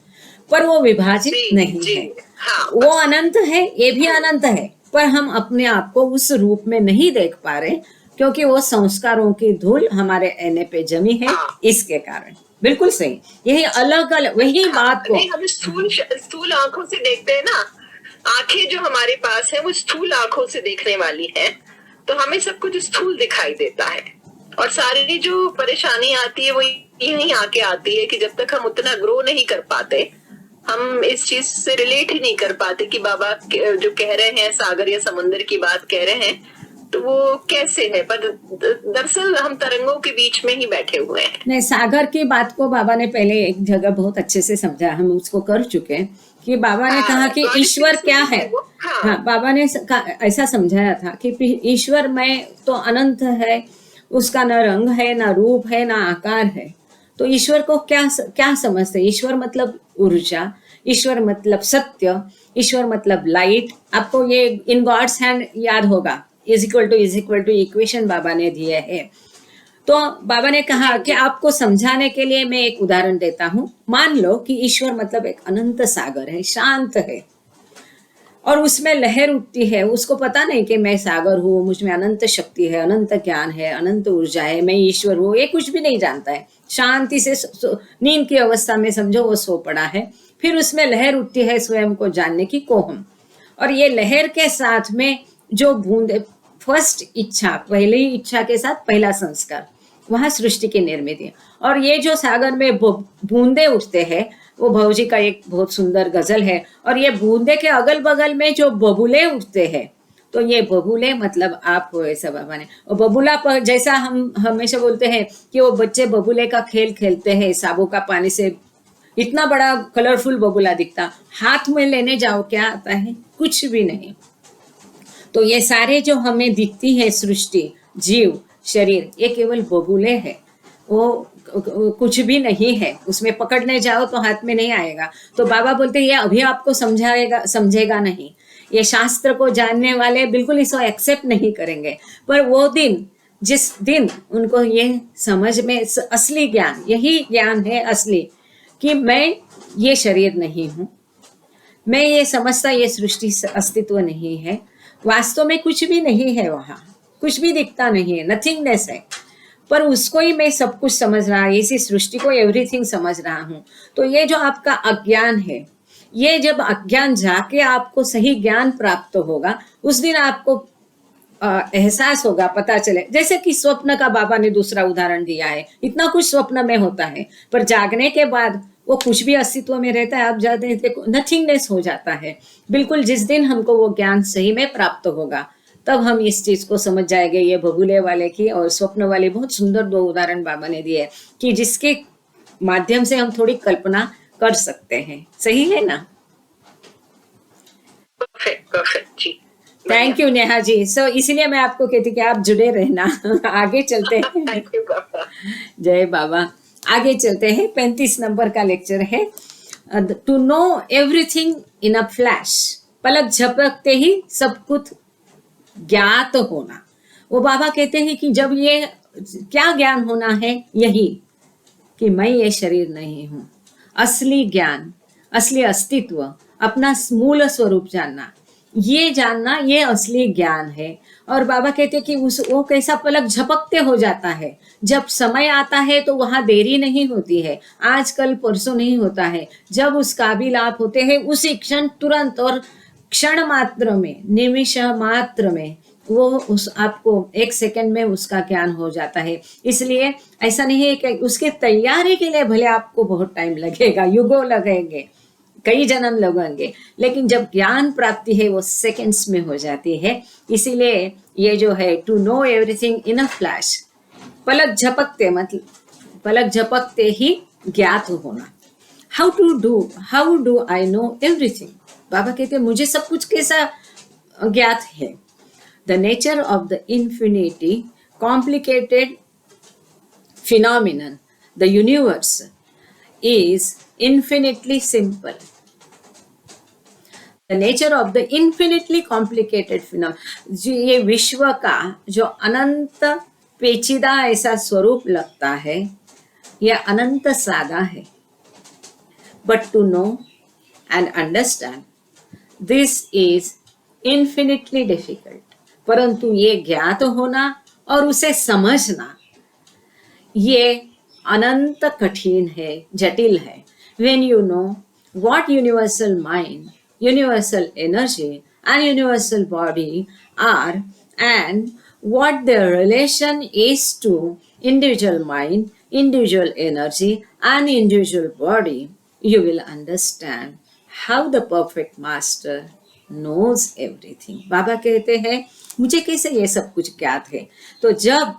पर वो विभाजित जी, नहीं जी, है। हाँ, वो अनंत है, ये भी अनंत है, पर हम अपने आप को उस रूप में नहीं देख पा रहे क्योंकि वो संस्कारों की धूल हमारे एने पे जमी है, हाँ, इसके कारण। बिल्कुल सही, यही अलग अलग वही हाँ, बात को। नहीं हम स्थूल आंखों से देखते हैं ना, आंखें जो हमारे पास है वो स्थूल आंखों से देखने वाली है, तो हमें सब कुछ स्थूल दिखाई देता है, और सारी जो परेशानी आती है वो यही आके आती है कि जब तक हम उतना ग्रो नहीं कर पाते, हम इस चीज से रिलेट ही नहीं कर पाते कि बाबा जो कह रहे हैं सागर या समुद्र की बात कह रहे हैं, तो वो कैसे है, पर दरअसल हम तरंगों के बीच में ही बैठे हुए हैं। नहीं, सागर की बात को बाबा ने पहले एक जगह बहुत अच्छे से समझा, हम उसको कर चुके हैं कि बाबा ने कहा कि ईश्वर क्या है। हाँ, बाबा ने ऐसा समझाया था कि ईश्वर में तो अनंत है, उसका न रंग है, ना रूप है, ना आकार है। तो ईश्वर को क्या क्या समझते? ईश्वर मतलब ऊर्जा, ईश्वर मतलब सत्य, ईश्वर मतलब लाइट। आपको ये इन गॉड्स हैंड याद होगा, इज इक्वल टू इक्वेशन बाबा ने दिए है। तो बाबा ने कहा कि आपको समझाने के लिए मैं एक उदाहरण देता हूं। मान लो कि ईश्वर मतलब एक अनंत सागर है, शांत है, और उसमें लहर उठती है। उसको पता नहीं कि मैं सागर हूँ, मुझ में अनंत शक्ति है, अनंत ज्ञान है, अनंत ऊर्जा है, मैं ईश्वर हूँ, ये कुछ भी नहीं जानता है। शांति से नींद की अवस्था में समझो वो सो पड़ा है। फिर उसमें लहर उठती है स्वयं को जानने की, कोहम। और ये लहर के साथ में जो बूंदे, फर्स्ट इच्छा, पहली इच्छा के साथ पहला संस्कार, वहां सृष्टि की निर्मित है। और ये जो सागर में बूंदे उठते हैं, वो भौजी का एक बहुत सुंदर गजल है। और ये बूंदे के अगल बगल में जो बबूले उठते हैं, तो ये बबूले मतलब आप हो, ऐसा बाबा ने। और बबूला पर जैसा हम हमेशा बोलते हैं कि वो बच्चे बबूले का खेल खेलते हैं, साबू का पानी से इतना बड़ा कलरफुल बबूला दिखता, हाथ में लेने जाओ क्या आता है? कुछ भी नहीं। तो ये सारे जो हमें दिखती है सृष्टि, जीव, शरीर, ये केवल बबूले है, वो कुछ भी नहीं है। उसमें पकड़ने जाओ तो हाथ में नहीं आएगा। तो बाबा बोलते हैं ये अभी आपको समझेगा नहीं, ये शास्त्र को जानने वाले बिल्कुल इसको एक्सेप्ट नहीं करेंगे। पर वो दिन, जिस दिन उनको ये समझ में असली ज्ञान, यही ज्ञान है असली, कि मैं ये शरीर नहीं हूँ, मैं ये समझता ये सृष्टि अस्तित्व नहीं है, वास्तव में कुछ भी नहीं है, वहां कुछ भी दिखता नहीं है, नथिंगनेस है, पर उसको ही मैं सब कुछ समझ रहा, इसी सृष्टि को एवरीथिंग समझ रहा हूँ। तो ये जो आपका अज्ञान है, ये जब अज्ञान जाके आपको सही ज्ञान प्राप्त होगा, उस दिन आपको एहसास होगा, पता चले। जैसे कि स्वप्न का बाबा ने दूसरा उदाहरण दिया है, इतना कुछ स्वप्न में होता है, पर जागने के बाद वो कुछ भी अस्तित्व में रहता है, आप जाते हैं नथिंगनेस हो जाता है। बिल्कुल जिस दिन हमको वो ज्ञान सही में प्राप्त होगा, तब हम इस चीज को समझ जाएंगे। ये बबूले वाले की और स्वप्न वाले बहुत सुंदर दो उदाहरण बाबा ने दिए कि जिसके माध्यम से हम थोड़ी कल्पना कर सकते हैं। सही है ना? Perfect ji. Thank you Neha ji. So इसलिए मैं आपको कहती कि आप जुड़े रहना। आगे चलते हैं। थैंक यू बाबा। जय बाबा। आगे चलते हैं। 35 नंबर का लेक्चर है, to know everything in a flash. पलक झपकते ही सब कुछ ज्ञात होना। वो बाबा कहते हैं कि जब ये क्या ज्ञान होना है, यही कि मैं ये शरीर नहीं हूं। असली ज्ञान, असली अस्तित्व, अपना मूल स्वरूप जानना, ये जानना, ये असली ज्ञान है। और बाबा कहते कि वो कैसा पलक झपकते हो जाता है। जब समय आता है तो वहां देरी नहीं होती है, आज कल परसों नहीं होता है। जब उस काबिल आप होते हैं, उसी क्षण, तुरंत और क्षण मात्र में, निमिष मात्र में वो उस आपको एक सेकंड में उसका ज्ञान हो जाता है। इसलिए ऐसा नहीं है कि उसके तैयारी के लिए भले आपको बहुत टाइम लगेगा, युगों लगेंगे, कई जन्म लगेंगे, लेकिन जब ज्ञान प्राप्ति है वो सेकंड्स में हो जाती है। इसीलिए ये जो है to know everything in a flash, पलक झपकते, मतलब पलक झपकते ही ज्ञात होना। How do I know everything? Baba कहते हैं मुझे सब कुछ कैसा ज्ञात है? The nature of the infinity complicated phenomenon, the universe is infinitely simple. The nature of the infinitely complicated phenomenon, ये विश्व का जो अनंत पेचीदा ऐसा स्वरूप लगता है, यह अनंत सादा है। But to know and understand this is infinitely difficult. परंतु ये ज्ञात होना और उसे समझना ये अनंत कठिन है, जटिल है। When you know what universal mind, universal energy and universal body are and what their relation is to individual mind, individual energy and individual body, you will understand how the perfect master knows everything। बाबा कहते हैं मुझे कैसे ये सब कुछ ज्ञात है। तो जब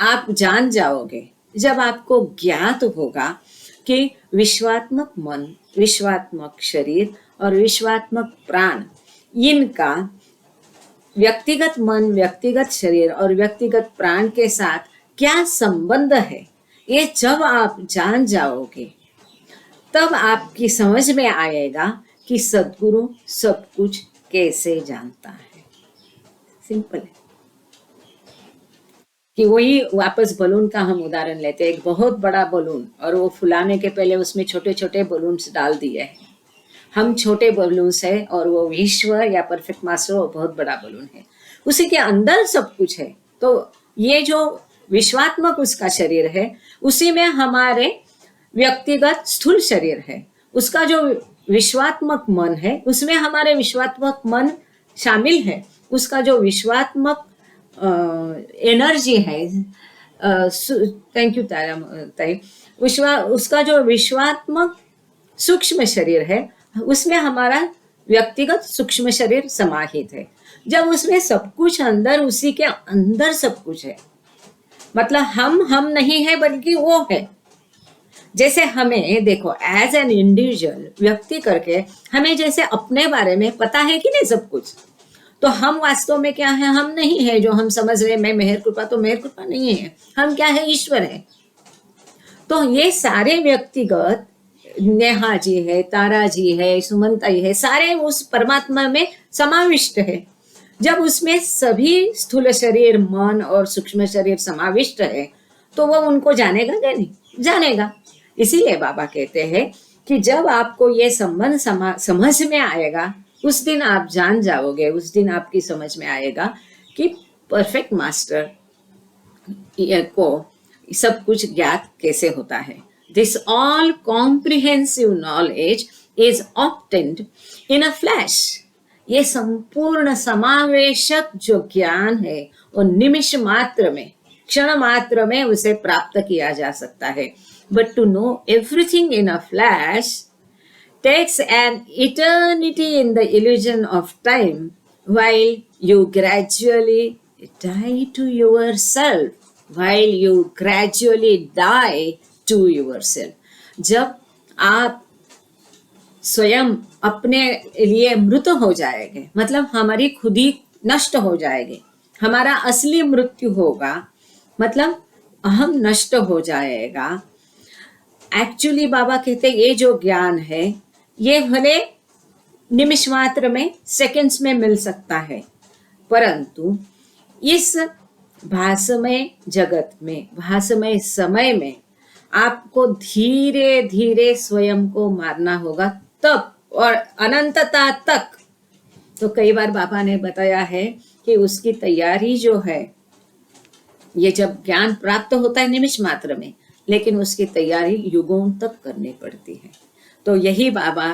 आप जान जाओगे, जब आपको ज्ञात होगा कि विश्वात्मक मन, विश्वात्मक शरीर और विश्वात्मक प्राण, इनका व्यक्तिगत मन, व्यक्तिगत शरीर और व्यक्तिगत प्राण के साथ क्या संबंध है, ये जब आप जान जाओगे तब आपकी समझ में आएगा कि सद्गुरु सब कुछ कैसे जानता है। सिंपल है कि वही वापस बलून का हम उदाहरण लेते हैं। एक बहुत बड़ा बलून और वो फुलाने के पहले उसमें छोटे छोटे बलून्स डाल दिए हैं। हम छोटे बलून्स है और वो विश्व या परफेक्ट मास्टर वो बहुत बड़ा बलून है, उसी के अंदर सब कुछ है। तो ये जो विश्वात्मक उसका शरीर है, उसी में हमारे व्यक्तिगत स्थूल शरीर है। उसका जो विश्वात्मक मन है, उसमें हमारे विश्वात्मक मन शामिल है। उसका जो विश्वात्मक एनर्जी है, थैंक यू ताई, उसका जो विश्वात्मक सूक्ष्म शरीर है, उसमें हमारा व्यक्तिगत सूक्ष्म शरीर समाहित है। जब उसमें सब कुछ अंदर, उसी के अंदर सब कुछ है, मतलब हम नहीं है बल्कि वो है। जैसे हमें देखो एज एन इंडिविजुअल व्यक्ति करके हमें जैसे अपने बारे में पता है कि नहीं सब कुछ, तो हम वास्तव में क्या है, हम नहीं है जो हम समझ रहे मैं मेहर कृपा, तो मेहर कृपा नहीं है, हम क्या है, ईश्वर है। तो ये सारे व्यक्तिगत, नेहा जी है, तारा जी है, सुमंता जी है, सारे उस परमात्मा में समाविष्ट है। जब उसमें सभी स्थूल शरीर, मन और सूक्ष्म शरीर समाविष्ट है तो वो उनको जानेगा क्या, नहीं जानेगा। इसीलिए बाबा कहते हैं कि जब आपको ये संबंध समझ में आएगा, उस दिन आप जान जाओगे, उस दिन आपकी समझ में आएगा कि परफेक्ट मास्टर को सब कुछ ज्ञात कैसे होता है। This all comprehensive knowledge is obtained in a flash. ये संपूर्ण समावेशक जो ज्ञान है वो निमिष मात्र में, क्षण मात्र में उसे प्राप्त किया जा सकता है। But to know everything in a flash takes an eternity in the illusion of time, while you gradually die to yourself, while you gradually die to yourself। जब आप स्वयं अपने लिए मृत हो जाएंगे, मतलब हमारी खुदी नष्ट हो जाएगी, हमारा असली मृत्यु होगा, मतलब अहम नष्ट हो जाएगा। एक्चुअली बाबा कहते ये जो ज्ञान है ये भले निमिष मात्र में, सेकंड्स में मिल सकता है, परंतु इस भासमय जगत में, भासमय समय में आपको धीरे धीरे स्वयं को मारना होगा तब, और अनंतता तक। तो कई बार बाबा ने बताया है कि उसकी तैयारी जो है, ये जब ज्ञान प्राप्त होता है निमिष मात्र में, लेकिन उसकी तैयारी युगों तक करनी पड़ती है। तो यही बाबा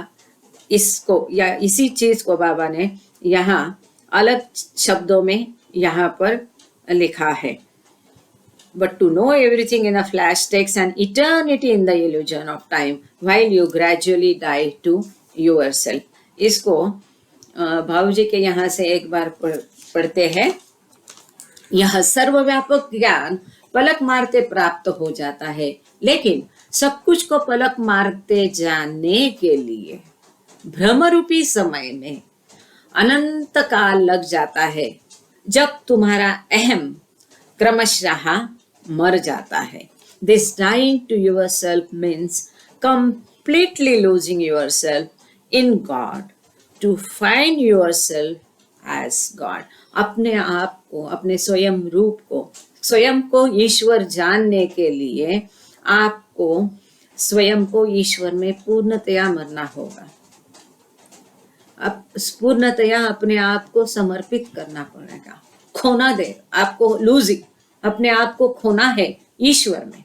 इसको, या इसी चीज को बाबा ने यहाँ अलग शब्दों में यहाँ पर लिखा है। But to know everything in a flash takes an eternity in the illusion of time, while you gradually die to yourself। इसको भाव जी के यहाँ से एक बार पढ़ते हैं। यह सर्वव्यापक ज्ञान पलक मारते प्राप्त हो जाता है, लेकिन सब कुछ को पलक मारते जानने के लिए भ्रमरूपी समय में अनंत काल लग जाता है, जब तुम्हारा अहम क्रमशः मर जाता है। This dying to yourself means completely losing yourself in God to find yourself as God. अपने आप को, अपने स्वयं रूप को, स्वयं को ईश्वर जानने के लिए आपको स्वयं को ईश्वर में पूर्णतया मरना होगा। अब पूर्णतया अपने आप को समर्पित करना पड़ेगा, खोना दे आपको, लूजिंग, अपने आप को खोना है ईश्वर में।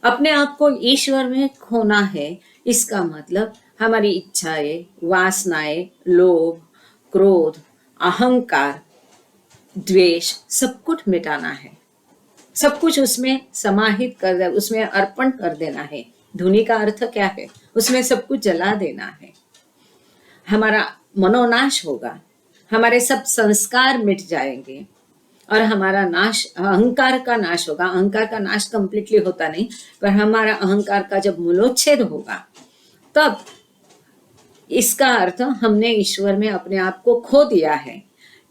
अपने आप को ईश्वर में खोना है, इसका मतलब हमारी इच्छाएं, वासनाएं, लोभ, क्रोध, अहंकार, द्वेष, सब कुछ मिटाना है। सब कुछ उसमें समाहित कर दे, उसमें अर्पण कर देना है। धुनी का अर्थ क्या है? उसमें सब कुछ जला देना है। हमारा मनोनाश होगा, हमारे सब संस्कार मिट जाएंगे और हमारा नाश, अहंकार का नाश होगा। अहंकार का नाश कंप्लीटली होता नहीं, पर हमारा अहंकार का जब मूलोच्छेद होगा तब इसका अर्थ हमने ईश्वर में अपने आप को खो दिया है।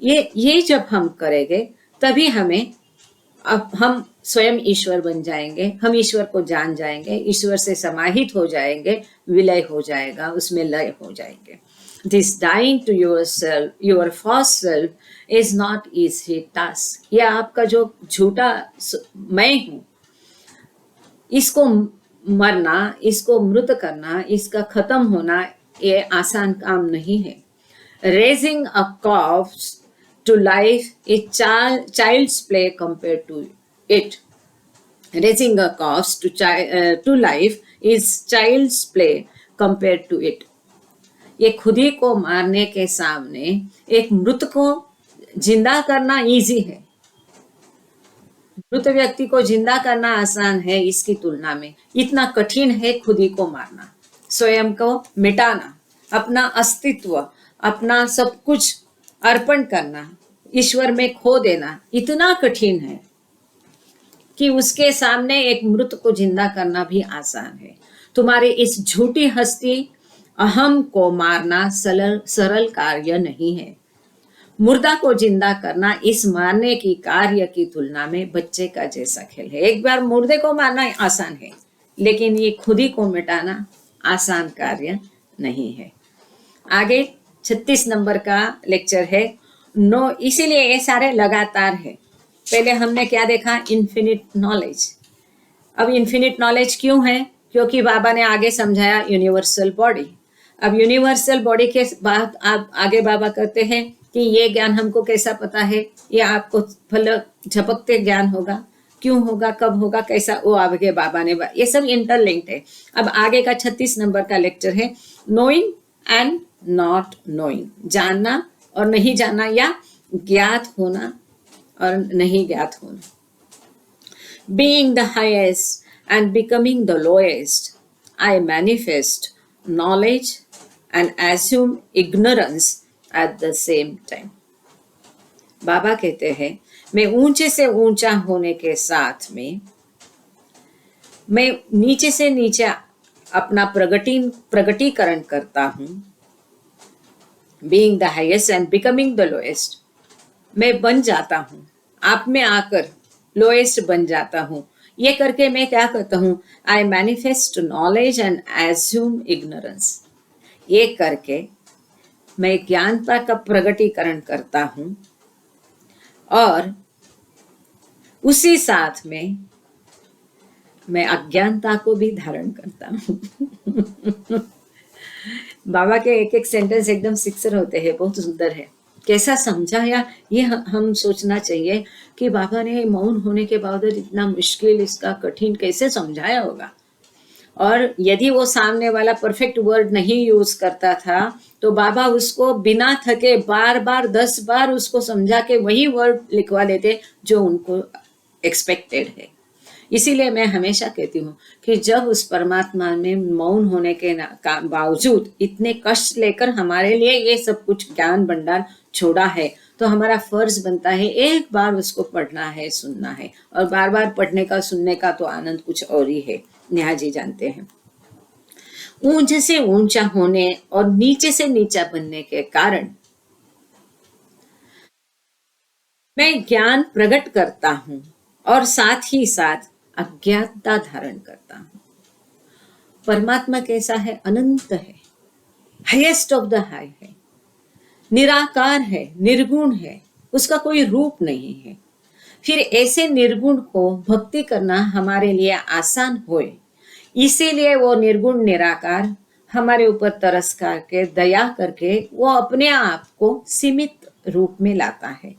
ये जब हम करेंगे तभी हम स्वयं ईश्वर बन जाएंगे, हम ईश्वर को जान जाएंगे, ईश्वर से समाहित हो जाएंगे, विलय हो जाएगा, उसमें लय हो जाएंगे। This dying to yourself, your false self, is not easy task. यह आपका जो झूठा मैं हूँ, इसको मरना, इसको मृत करना, इसका खत्म होना, ये आसान काम नहीं है। Raising a corpse to life is child's play compared to it. Raising a corpse to life is child's play compared to it. ये खुद ही को मारने के सामने एक मृत को जिंदा करना इजी है। मृत व्यक्ति को जिंदा करना आसान है, इसकी तुलना में इतना कठिन है खुद ही को मारना, स्वयं को मिटाना, अपना अस्तित्व, अपना सब कुछ अर्पण करना, ईश्वर में खो देना इतना कठिन है कि उसके सामने एक मृत को जिंदा करना भी आसान है। तुम्हारी इस झूठी हस्ती अहम को मारना सरल कार्य नहीं है। मुर्दा को जिंदा करना इस मारने की कार्य की तुलना में बच्चे का जैसा खेल है। एक बार मुर्दे को मारना आसान है, लेकिन ये खुद ही को मिटाना आसान कार्य नहीं है। आगे 36 नंबर का लेक्चर है नो, इसीलिए ये सारे लगातार है। पहले हमने क्या देखा? Infinite knowledge. अब इन्फिनिट नॉलेज क्यों है? क्योंकि बाबा ने आगे समझाया यूनिवर्सल बॉडी। अब यूनिवर्सल बॉडी के बाद आप आगे बाबा कहते हैं कि ये ज्ञान हमको कैसा पता है? ये आपको फल झपकते ज्ञान होगा, क्यों होगा, कब होगा, कैसा, वो आगे बाबा ने, ये सब इंटरलिंक्ड है। अब आगे का 36 नंबर का लेक्चर है नोइंग एंड नॉट नोइंग, जानना और नहीं जानना, या ज्ञात होना और नहीं ज्ञात होना। Being the highest and becoming the lowest, I manifest knowledge and assume ignorance at the same time. बाबा कहते हैं मैं ऊंचे से ऊंचा होने के साथ में मैं नीचे से नीचे अपना प्रगटीकरण करता हूं। Being the highest and becoming the lowest, मैं बन जाता हूं, आप में आकर लोएस्ट बन जाता हूं। ये करके मैं क्या करता हूँ? I manifest knowledge and assume ignorance. ये करके मैं ज्ञानता का प्रगटीकरण करता हूँ और उसी साथ में मैं अज्ञानता को भी धारण करता हूँ। बाबा के एक एक सेंटेंस एकदम सिक्सर होते हैं, बहुत सुंदर है। कैसा समझाया ये हम सोचना चाहिए कि बाबा ने मौन होने के बावजूद इतना मुश्किल, इसका कठिन कैसे समझाया होगा। और यदि वो सामने वाला परफेक्ट वर्ड नहीं यूज करता था तो बाबा उसको बिना थके बार बार 10 बार उसको समझा के वही वर्ड लिखवा देते जो उनको एक्सपेक्टेड है। इसीलिए मैं हमेशा कहती हूँ कि जब उस परमात्मा में मौन होने के बावजूद इतने कष्ट लेकर हमारे लिए ये सब कुछ ज्ञान भंडार छोड़ा है, तो हमारा फर्ज बनता है एक बार उसको पढ़ना है, सुनना है। और बार बार पढ़ने का, सुनने का तो आनंद कुछ और ही है, नेहा जी जानते हैं। ऊंचे से ऊंचा होने और नीचे से नीचा बनने के कारण मैं ज्ञान प्रकट करता हूं और साथ ही साथ अज्ञानता धारण करता हूं। परमात्मा कैसा है? अनंत है, हाईएस्ट ऑफ द हाई है, निराकार है, निर्गुण है, उसका कोई रूप नहीं है। फिर ऐसे निर्गुण को भक्ति करना हमारे लिए आसान होए, इसीलिए वो निर्गुण निराकार हमारे ऊपर तरस करके, दया करके वो अपने आप को सीमित रूप में लाता है,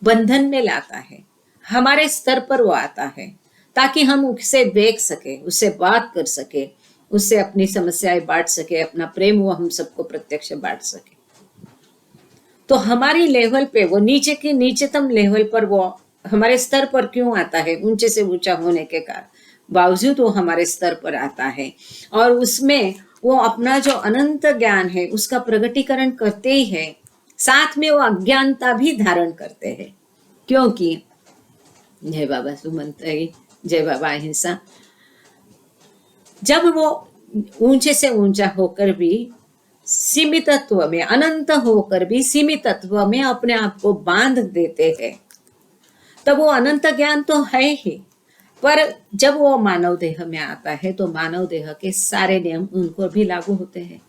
बंधन में लाता है, हमारे स्तर पर वो आता है ताकि हम उससे देख सके, उससे बात कर सके, उससे अपनी समस्याएं बांट सके, अपना प्रेम वो हम सबको प्रत्यक्ष बांट सके। तो हमारी लेवल पे वो नीचे की नीचतम लेवल पर वो हमारे स्तर पर क्यों आता है, ऊंचे से ऊंचा होने के कारण बावजूद वो हमारे स्तर पर आता है, और उसमें वो अपना जो अनंत ज्ञान है उसका प्रगटीकरण करते ही है, साथ में वो अज्ञानता भी धारण करते हैं। क्योंकि जय बाबा सुमंतरी, जय बाबा अहिंसा, जब वो ऊंचे से ऊंचा होकर भी सीमितत्व में, अनंत होकर भी सीमितत्व में अपने आप को बांध देते हैं, तब वो अनंत ज्ञान तो है ही, पर जब वो मानव देह में आता है तो मानव देह के सारे नियम उनको भी लागू होते हैं।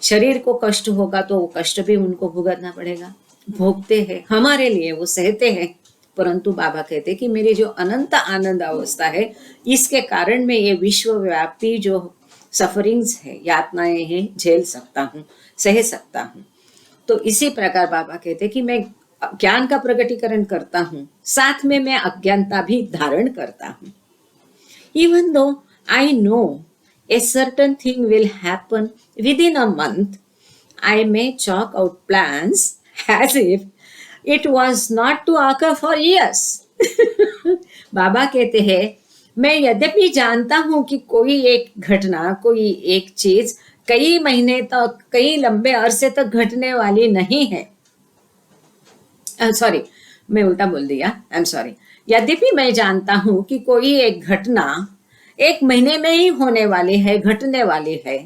शरीर को कष्ट होगा तो वो कष्ट भी उनको भुगतना पड़ेगा, भोगते हैं, हमारे लिए वो सहते हैं। परंतु बाबा कहते कि मेरी जो अनंत आनंद अवस्था है, इसके कारण मैं ये विश्वव्यापी जो सफरिंग्स है, यातनाएं हैं, झेल सकता हूँ, सह सकता हूँ। तो इसी प्रकार बाबा कहते कि मैं ज्ञान का प्रकटीकरण करता हूँ, साथ में मैं अज्ञानता भी धारण करता हूँ। Even though I know a certain thing will happen within a month, I may chalk out plans as if it was not to occur for years. बाबा कहते हैं मैं यद्यपि जानता हूं कि कोई एक घटना, कोई एक चीज कई महीने तक, कई लंबे अरसे तक घटने वाली नहीं है। सॉरी, मैं उल्टा बोल दिया, आई एम सॉरी। यद्यपि मैं जानता हूं कि कोई एक घटना एक महीने में ही होने वाली है, घटने वाली है,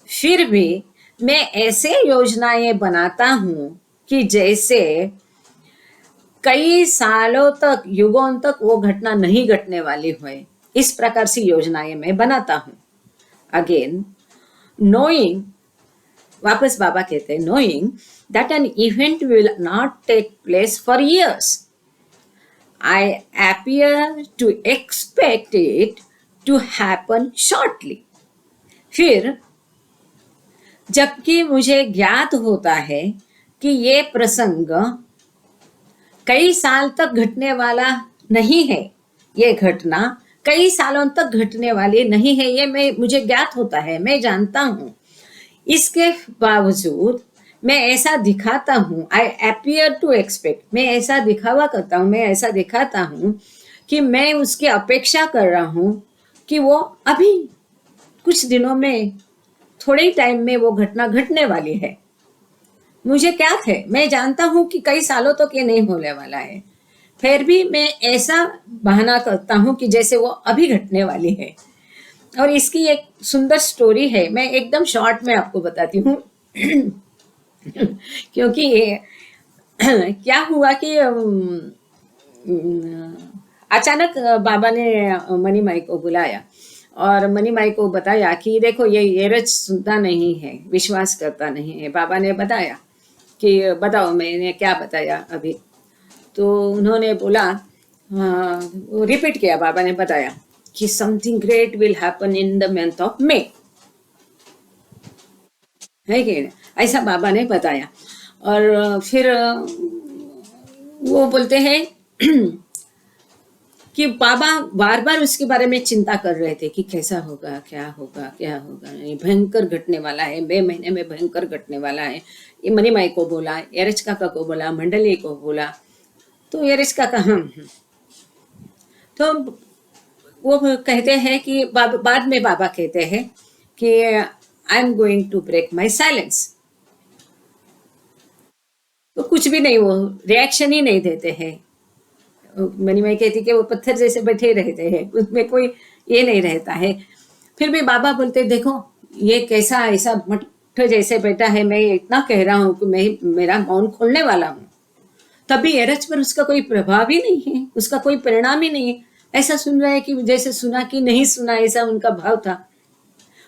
फिर भी मैं ऐसे योजनाएं बनाता हूं कि जैसे कई सालों तक, युगों तक वो घटना नहीं घटने वाली हो। इस प्रकार से योजनाएं मैं बनाता हूं। अगेन नोइंग, वापस बाबा कहते हैं knowing that an event will not take place for years, I appear to expect it to happen shortly. फिर जबकि मुझे ज्ञात होता है कि ये प्रसंग कई साल तक घटने वाला नहीं है, ये घटना कई सालों तक घटने वाली नहीं है, ये मुझे ज्ञात होता है, मैं जानता हूं। इसके बावजूद मैं ऐसा दिखाता हूं, आई अपीयर टू एक्सपेक्ट, मैं ऐसा दिखावा करता हूं, मैं ऐसा दिखाता हूं कि मैं उसकी अपेक्षा कर रहा हूं कि वो अभी कुछ दिनों में, थोड़े ही टाइम में वो घटना घटने वाली है। मुझे क्या है, मैं जानता हूं कि कई सालों तक ये नहीं होने वाला है, फिर भी मैं ऐसा बहाना करता हूं कि जैसे वो अभी घटने वाली है। और इसकी एक सुंदर स्टोरी है, मैं एकदम शॉर्ट में आपको बताती हूँ। क्योंकि क्या हुआ कि अचानक बाबा ने मनी माई को बुलाया और मनी माई को बताया कि देखो ये एरज सुनता नहीं है, विश्वास करता नहीं है। बाबा ने बताया कि बताओ मैंने क्या बताया अभी। तो उन्होंने बोला, रिपीट किया, बाबा ने बताया कि something great will happen in the month of May, है कि ऐसा बाबा ने बताया। और फिर वो बोलते हैं कि बाबा बार बार उसके बारे में चिंता कर रहे थे कि कैसा होगा, क्या होगा, क्या होगा, भयंकर घटने वाला है, 2 महीने में भयंकर घटने वाला है। ये मनी माई को बोला, एरज काका को बोला, मंडली को बोला। तो एरज काका तो वो कहते हैं कि बाद में बाबा कहते हैं कि I am going to break my silence. तो कुछ भी नहीं, वो रिएक्शन ही नहीं देते हैं। मनी माई कहती कि वो पत्थर जैसे बैठे रहते हैं, उसमें कोई ये नहीं रहता है। फिर भी बाबा बोलते देखो ये कैसा ऐसा मठ जैसे बैठा है, मैं इतना कह रहा हूँ कि मैं मेरा मौन खोलने वाला हूँ, तभी एरज पर उसका कोई प्रभाव ही नहीं है, उसका कोई परिणाम ही नहीं है। ऐसा सुन रहे हैं कि जैसे सुना कि नहीं सुना, ऐसा उनका भाव था।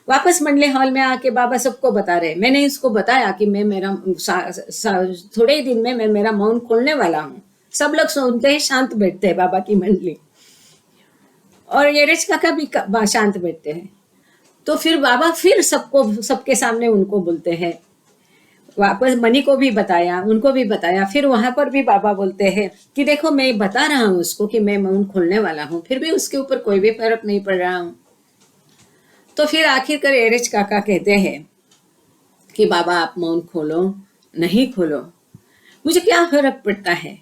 वापस मंडले हॉल में आके बाबा सबको बता रहे, मैंने इसको बताया कि मैं मेरा थोड़े ही दिन में मैं मेरा मौन खोलने वाला हूँ। सब लोग सुनते हैं, शांत बैठते हैं बाबा की मंडली, और एरेज काका भी शांत बैठते हैं। तो फिर बाबा फिर सबको सबके सामने उनको बोलते हैं, वापस मनी को भी बताया, उनको भी बताया, फिर वहां पर भी बाबा बोलते हैं कि देखो मैं बता रहा हूँ उसको कि मैं मौन खोलने वाला हूँ, फिर भी उसके ऊपर कोई भी फर्क नहीं पड़ रहा हूँ। तो फिर आखिरकार एरेज काका कहते हैं कि बाबा आप मौन खोलो नहीं खोलो, मुझे क्या फर्क पड़ता है,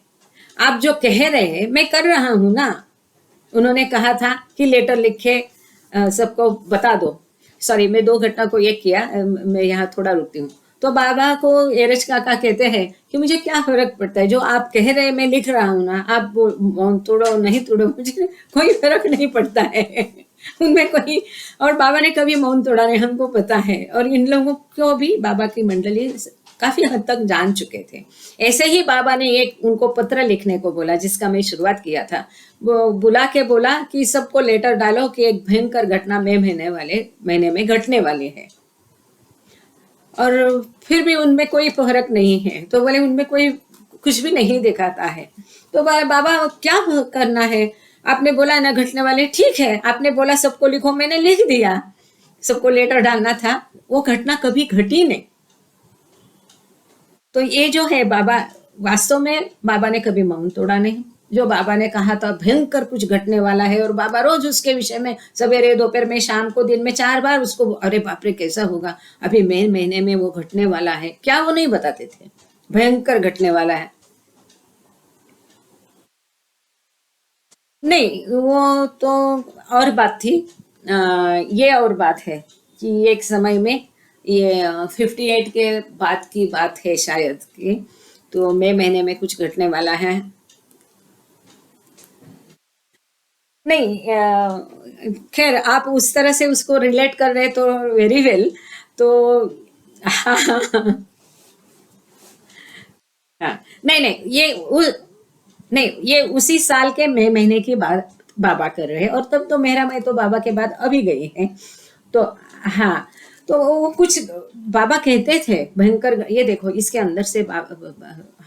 आप जो कह रहे हैं मैं कर रहा हूं ना। उन्होंने कहा था कि लेटर लिखे सबको बता दो। सॉरी, मैं दो घटना को एक किया, मैं यहाँ थोड़ा रुकती हूँ। तो बाबा को एरेज काका कहते हैं कि मुझे क्या फर्क पड़ता है, जो आप कह रहे हैं मैं लिख रहा हूँ ना, आप मौन तोड़ो नहीं तोड़ो मुझे कोई फर्क नहीं पड़ता है। उनमें कोई, और बाबा ने कभी मौन तोड़ा नहीं, हमको पता है, और इन लोगों को भी बाबा की मंडली काफी हद तक जान चुके थे। ऐसे ही बाबा ने एक उनको पत्र लिखने को बोला, जिसका मैं शुरुआत किया था। वो बुला के बोला कि सबको लेटर डालो कि एक भयंकर घटना महीने में घटने वाली है, और फिर भी उनमें कोई फर्क नहीं है। तो बोले उनमें कोई कुछ भी नहीं दिखाता है। तो बाबा क्या करना है, आपने बोला ना घटने वाले, ठीक है आपने बोला सबको लिखो, मैंने लिख दिया, सबको लेटर डालना था, वो घटना कभी घटी नहीं। तो ये जो है बाबा, वास्तव में बाबा ने कभी मौन तोड़ा नहीं। जो बाबा ने कहा था भयंकर कुछ घटने वाला है, और बाबा रोज उसके विषय में सवेरे दोपहर में शाम को दिन में 4 बार उसको, अरे बाप रे कैसा होगा, अभी मई महीने में वो घटने वाला है, क्या वो नहीं बताते थे भयंकर घटने वाला है। नहीं, वो तो और बात थी। ये और बात है कि एक समय में ये 58 के बाद की बात है शायद की, तो मई महीने में कुछ घटने वाला है। नहीं, खैर आप उस तरह से उसको रिलेट कर रहे तो वेरी वेल। तो हाँ, नहीं नहीं नहीं, ये उसी साल के मई महीने की बात बाबा कर रहे हैं, और तब तो मेरा मैं तो बाबा के बाद अभी गई है। तो हाँ, तो वो कुछ बाबा कहते थे भयंकर, ये देखो इसके अंदर से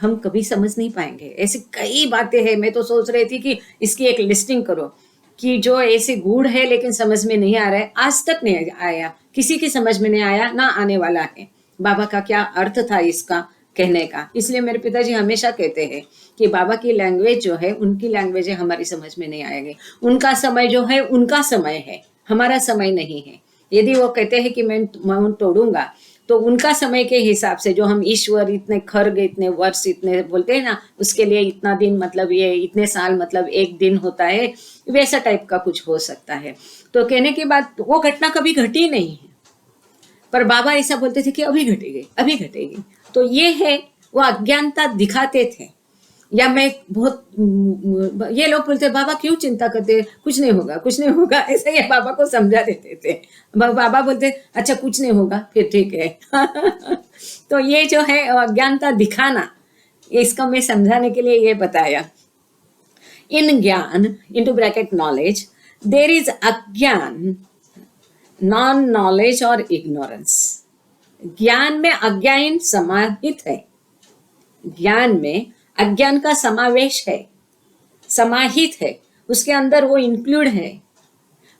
हम कभी समझ नहीं पाएंगे, ऐसी कई बातें हैं। मैं तो सोच रही थी कि इसकी एक लिस्टिंग करो कि जो ऐसे गूढ़ है लेकिन समझ में नहीं आ रहा है, आज तक नहीं आया, किसी की समझ में नहीं आया, ना आने वाला है। बाबा का क्या अर्थ था इसका कहने का, इसलिए मेरे पिताजी हमेशा कहते हैं कि बाबा की लैंग्वेज जो है, उनकी लैंग्वेज है, हमारी समझ में नहीं आएगी। उनका समय जो है उनका समय है, हमारा समय नहीं है। यदि वो कहते हैं कि मैं मौन तोड़ूंगा, तो उनका समय के हिसाब से, जो हम ईश्वर इतने खर्ग इतने वर्ष इतने बोलते हैं ना, उसके लिए इतना दिन मतलब ये इतने साल मतलब एक दिन होता है, वैसा टाइप का कुछ हो सकता है। तो कहने की बात, वो घटना कभी घटी नहीं है, पर बाबा ऐसा बोलते थे कि अभी घटेगी अभी घटेगी। तो ये है, वो अज्ञानता दिखाते थे। या मैं बहुत, ये लोग बोलते बाबा क्यों चिंता करते, कुछ नहीं होगा कुछ नहीं होगा, ऐसा ये बाबा को समझा देते थे। बाबा बोलते अच्छा कुछ नहीं होगा फिर ठीक है। तो ये जो है अज्ञानता दिखाना, इसको मैं समझाने के लिए ये बताया। इन ज्ञान into bracket knowledge there is अज्ञान, नॉन नॉलेज और इग्नोरेंस। ज्ञान में अज्ञान समाहित है, ज्ञान में अज्ञान का समावेश है, समाहित है, उसके अंदर वो इंक्लूड है,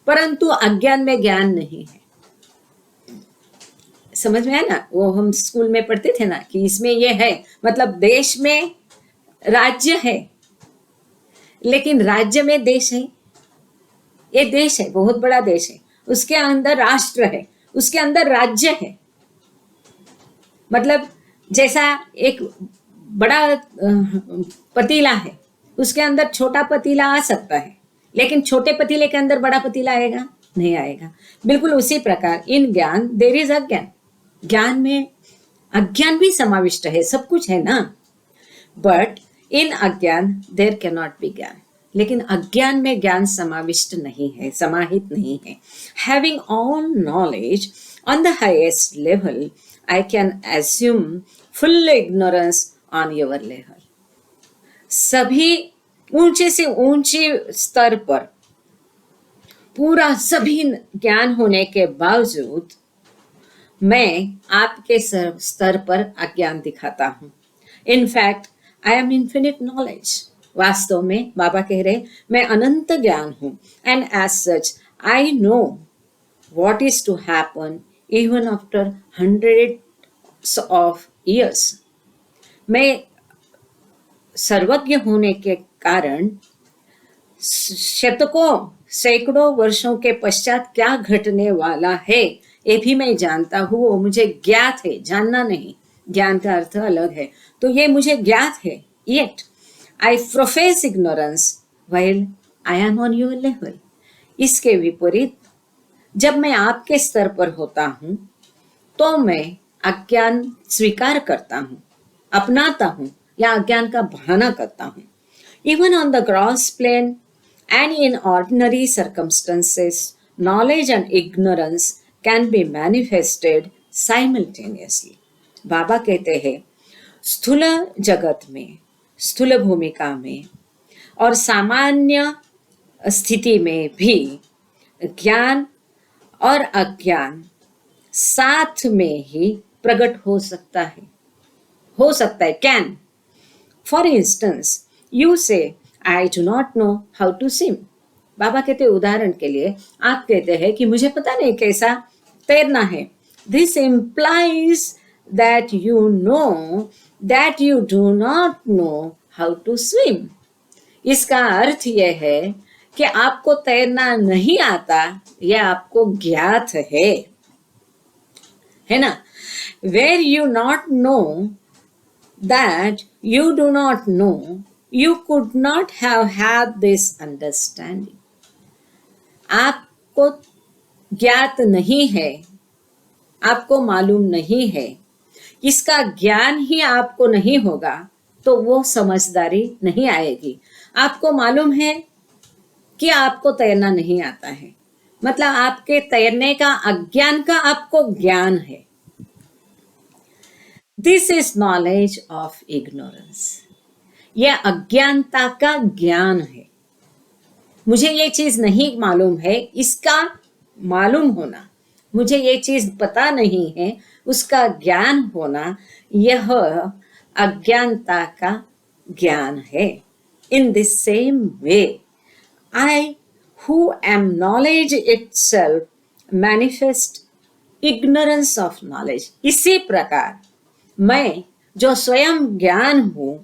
परंतु अज्ञान में ज्ञान नहीं है। समझ में आया ना, वो हम स्कूल में पढ़ते थे ना कि इसमें ये है, मतलब देश में राज्य है, लेकिन राज्य में देश है। ये देश है, बहुत बड़ा देश है, उसके अंदर राष्ट्र है, उसके अंदर राज्य है। मतलब जैसा एक बड़ा पतीला है, उसके अंदर छोटा पतीला आ सकता है, लेकिन छोटे पतीले के अंदर बड़ा पतीला आएगा नहीं आएगा। बिल्कुल उसी प्रकार इन ज्ञान देयर इज अज्ञान, ज्ञान में अज्ञान भी समाविष्ट है, सब कुछ है ना। बट इन अज्ञान देयर कैन नॉट बी ज्ञान, लेकिन अज्ञान में ज्ञान समाविष्ट नहीं है, समाहित नहीं है। Having all knowledge on the highest level, I can assume full ignorance on your level. सभी ऊंचे से ऊंचे स्तर पर पूरा सभी ज्ञान होने के बावजूद मैं आपके स्तर पर अज्ञान दिखाता हूँ। In fact I am infinite knowledge. वास्तव में बाबा कह रहे मैं अनंत ज्ञान हूँ। And as such I know what is to happen even after hundreds of years. मैं सर्वज्ञ होने के कारण शतकों सैकड़ों वर्षों के पश्चात क्या घटने वाला है ये भी मैं जानता हूँ। वो मुझे ज्ञात है, जानना नहीं, ज्ञान का अर्थ अलग है। तो ये मुझे ज्ञात है। Yet I profess ignorance while I am on your level. इसके विपरीत जब मैं आपके स्तर पर होता हूं तो मैं अज्ञान स्वीकार करता हूं, अपनाता हूं या अज्ञान का बहाना करता हूं। Even on the gross plane and in ordinary circumstances knowledge and ignorance can be manifested simultaneously. Baba कहते हैं स्थूल जगत में, स्थूल भूमिका में और सामान्य स्थिति में भी ज्ञान और अज्ञान साथ में ही प्रकट हो सकता है, can. For instance you say I do not know how to swim. Baba कहते उदाहरण के लिए आप कहते हैं कि मुझे पता नहीं कैसा तैरना है। This implies that you know that you do not know how to swim. इसका अर्थ यह है कि आपको तैरना नहीं आता, यह आपको ज्ञात है ना। Were you not know that you do not know, you could not have had this understanding. आपको ज्ञात नहीं है, आपको मालूम नहीं है, इसका ज्ञान ही आपको नहीं होगा तो वो समझदारी नहीं आएगी। आपको मालूम है कि आपको तैरना नहीं आता है, मतलब आपके तैरने का अज्ञान का आपको ज्ञान है। This is knowledge of ignorance. यह अज्ञानता का ज्ञान है। मुझे ये चीज नहीं मालूम है, इसका मालूम होना, मुझे ये चीज पता नहीं है, उसका ज्ञान होना, यह अज्ञानता का ज्ञान है। In this same way I, who am knowledge itself, manifest ignorance of knowledge. इसी प्रकार मैं जो स्वयं ज्ञान हूँ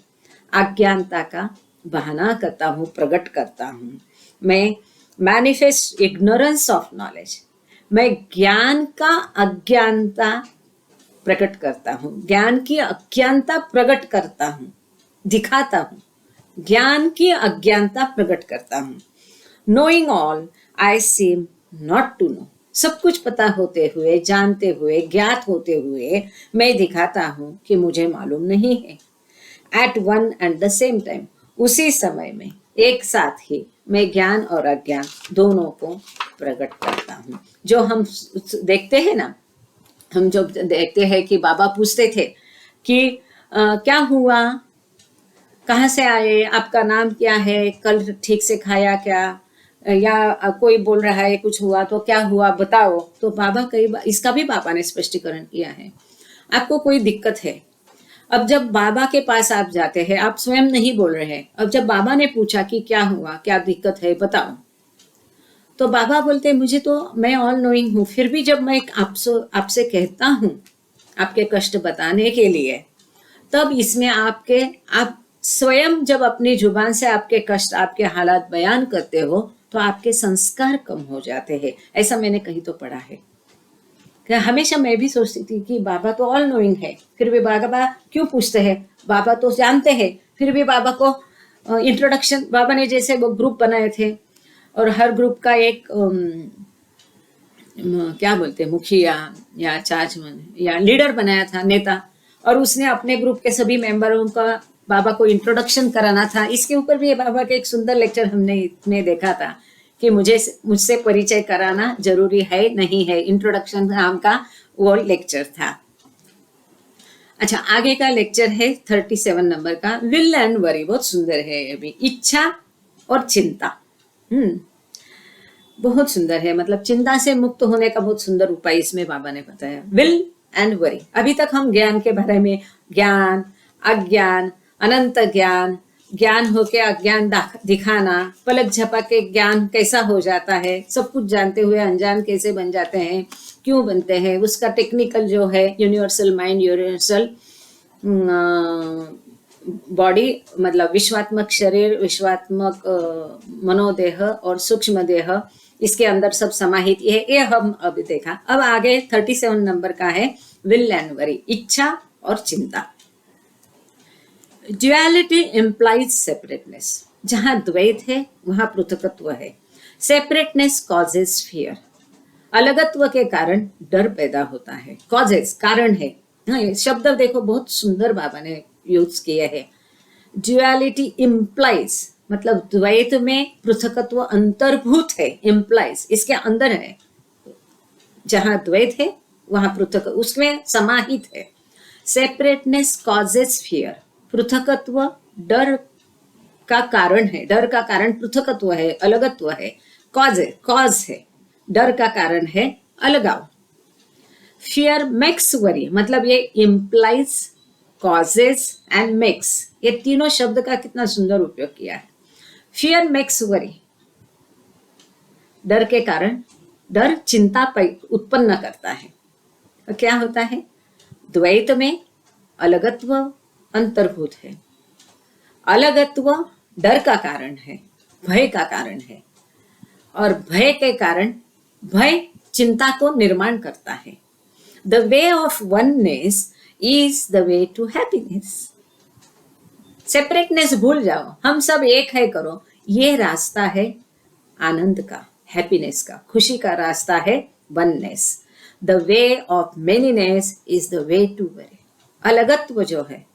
अज्ञानता का बहाना करता हूँ, प्रकट करता हूँ। मैं manifest ignorance of knowledge, मैं ज्ञान का अज्ञानता प्रकट करता हूँ, ज्ञान की अज्ञानता प्रकट करता हूँ, दिखाता हूँ, ज्ञान की अज्ञानता प्रकट करता हूँ। Knowing all, I seem not to know. सब कुछ पता होते हुए, जानते हुए, ज्ञात होते हुए मैं दिखाता हूँ कि मुझे मालूम नहीं है। At one and the same time, उसी समय में एक साथ ही मैं ज्ञान और अज्ञान दोनों को प्रकट करता हूँ। जो हम देखते हैं ना, हम जो देखते हैं कि बाबा पूछते थे कि क्या हुआ, कहाँ से आए, आपका नाम क्या है, कल ठीक से खाया क्या, या कोई बोल रहा है कुछ हुआ तो क्या हुआ बताओ। तो बाबा कई बार इसका भी बाबा ने स्पष्टीकरण किया है। आपको कोई दिक्कत है, अब जब बाबा के पास आप जाते हैं, आप स्वयं नहीं बोल रहे हैं, अब जब बाबा ने पूछा कि क्या हुआ, क्या दिक्कत है बताओ, तो बाबा बोलते मुझे तो, मैं ऑल नोइंग हूँ, फिर भी जब मैं आपसे कहता हूँ आपके कष्ट बताने के लिए, तब इसमें आप स्वयं जब अपनी जुबान से आपके कष्ट, आपके हालात बयान करते हो तो आपके संस्कार कम हो जाते हैं। ऐसा मैंने कहीं तो पढ़ा है। हमेशा मैं भी सोचती थी कि बाबा तो ऑल नोइंग है, फिर भी बाबा क्यों पूछते हैं, बाबा तो जानते हैं, फिर भी बाबा को इंट्रोडक्शन, बाबा ने जैसे वो ग्रुप बनाए थे और हर ग्रुप का एक क्या बोलते हैं, मुखिया या चार्जमैन या लीडर बनाया था, नेता, और उसने अपने ग्रुप के सभी मेंबरों का बाबा को इंट्रोडक्शन कराना था। इसके ऊपर भी बाबा का एक सुंदर लेक्चर हमने देखा था कि मुझसे परिचय कराना जरूरी है नहीं है, इंट्रोडक्शन नाम का वो लेक्चर था। अच्छा, आगे का लेक्चर है 37 नंबर का, विल एंड वरी, बहुत सुंदर है ये भी, इच्छा और चिंता। बहुत सुंदर है, मतलब चिंता से मुक्त होने का बहुत सुंदर उपाय इसमें बाबा ने बताया। Will and worry. अभी तक हम ज्ञान के बारे में, ज्ञान, अज्ञान, अनंत ज्ञान, ज्ञान होके अज्ञान दिखाना, पलक झपके ज्ञान कैसा हो जाता है, सब कुछ जानते हुए अनजान कैसे बन जाते हैं, क्यों बनते हैं, उसका टेक्निकल जो है यूनिवर्सल माइंड, यूनिवर्सल बॉडी, मतलब विश्वात्मक शरीर, विश्वात्मक मनोदेह और सूक्ष्म देह, इसके अंदर सब समाहित ये हम अभी देखा। अब आगे 37 नंबर का है विल एंड वरी, इच्छा और चिंता। Duality implies separateness. जहां द्वैत है वहां पृथकत्व है। Separateness causes fear. अलगत्व के कारण डर पैदा होता है। कॉजेस कारण है। हाँ, ये शब्द देखो बहुत सुंदर बाबा ने यूज किए हैं। ड्युअलिटी इम्प्लाइज, मतलब द्वैत में पृथकत्व अंतर्भूत है। इम्प्लाइज इसके अंदर है, जहां द्वैत है वहां पृथक उसमें समाहित है। Separateness causes fear. पृथकत्व डर का कारण है। डर का कारण पृथकत्व है, अलगत्व है। कॉज है, डर का कारण है अलगाव। फियर मेक्स वरी, मतलब ये इम्प्लाइज, कॉजेस एंड मेक्स, ये तीनों शब्द का कितना सुंदर उपयोग किया है। फियर मेक्स वरी, डर के कारण, डर चिंता उत्पन्न करता है। तो क्या होता है, द्वैत में अलगत्व अंतर्भूत है। अलगत्व डर का कारण है, भय का कारण है, और भय के कारण भय चिंता को निर्माण करता है। The way of oneness is the way to happiness. Separateness भूल जाओ, हम सब एक है करो, ये रास्ता है आनंद का, हैप्पीनेस का, खुशी का रास्ता है oneness. The way of manyness is the way to worry. अलगत्व जो है,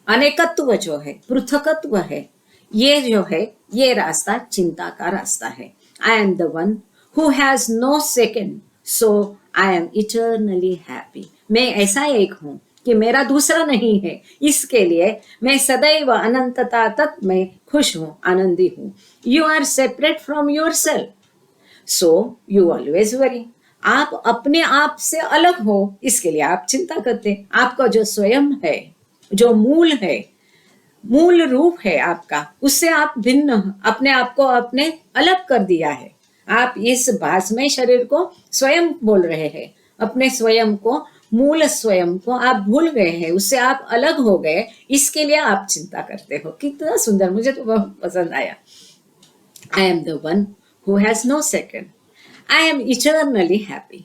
अनेकत्व जो है, पृथकत्व है, ये जो है ये रास्ता चिंता का रास्ता है। I am the one who has no second, so I am eternally happy. मैं ऐसा एक हूं कि मेरा दूसरा नहीं है, इसके लिए मैं सदैव अनंतता तक मैं खुश हूं, आनंदी हूं। You are separate from your self, so you always worry. आप अपने आप से अलग हो, इसके लिए आप चिंता करते। आपका जो स्वयं है, जो मूल है, मूल रूप है आपका, उससे आप भिन्न, अपने आप को आपने अलग कर दिया है। आप इस भासमय शरीर को स्वयं बोल रहे हैं, अपने स्वयं को, मूल स्वयं को आप भूल गए हैं, उससे आप अलग हो गए, इसके लिए आप चिंता करते हो। कितना सुंदर, मुझे तो बहुत पसंद आया। I am the one who has no second, I am eternally happy.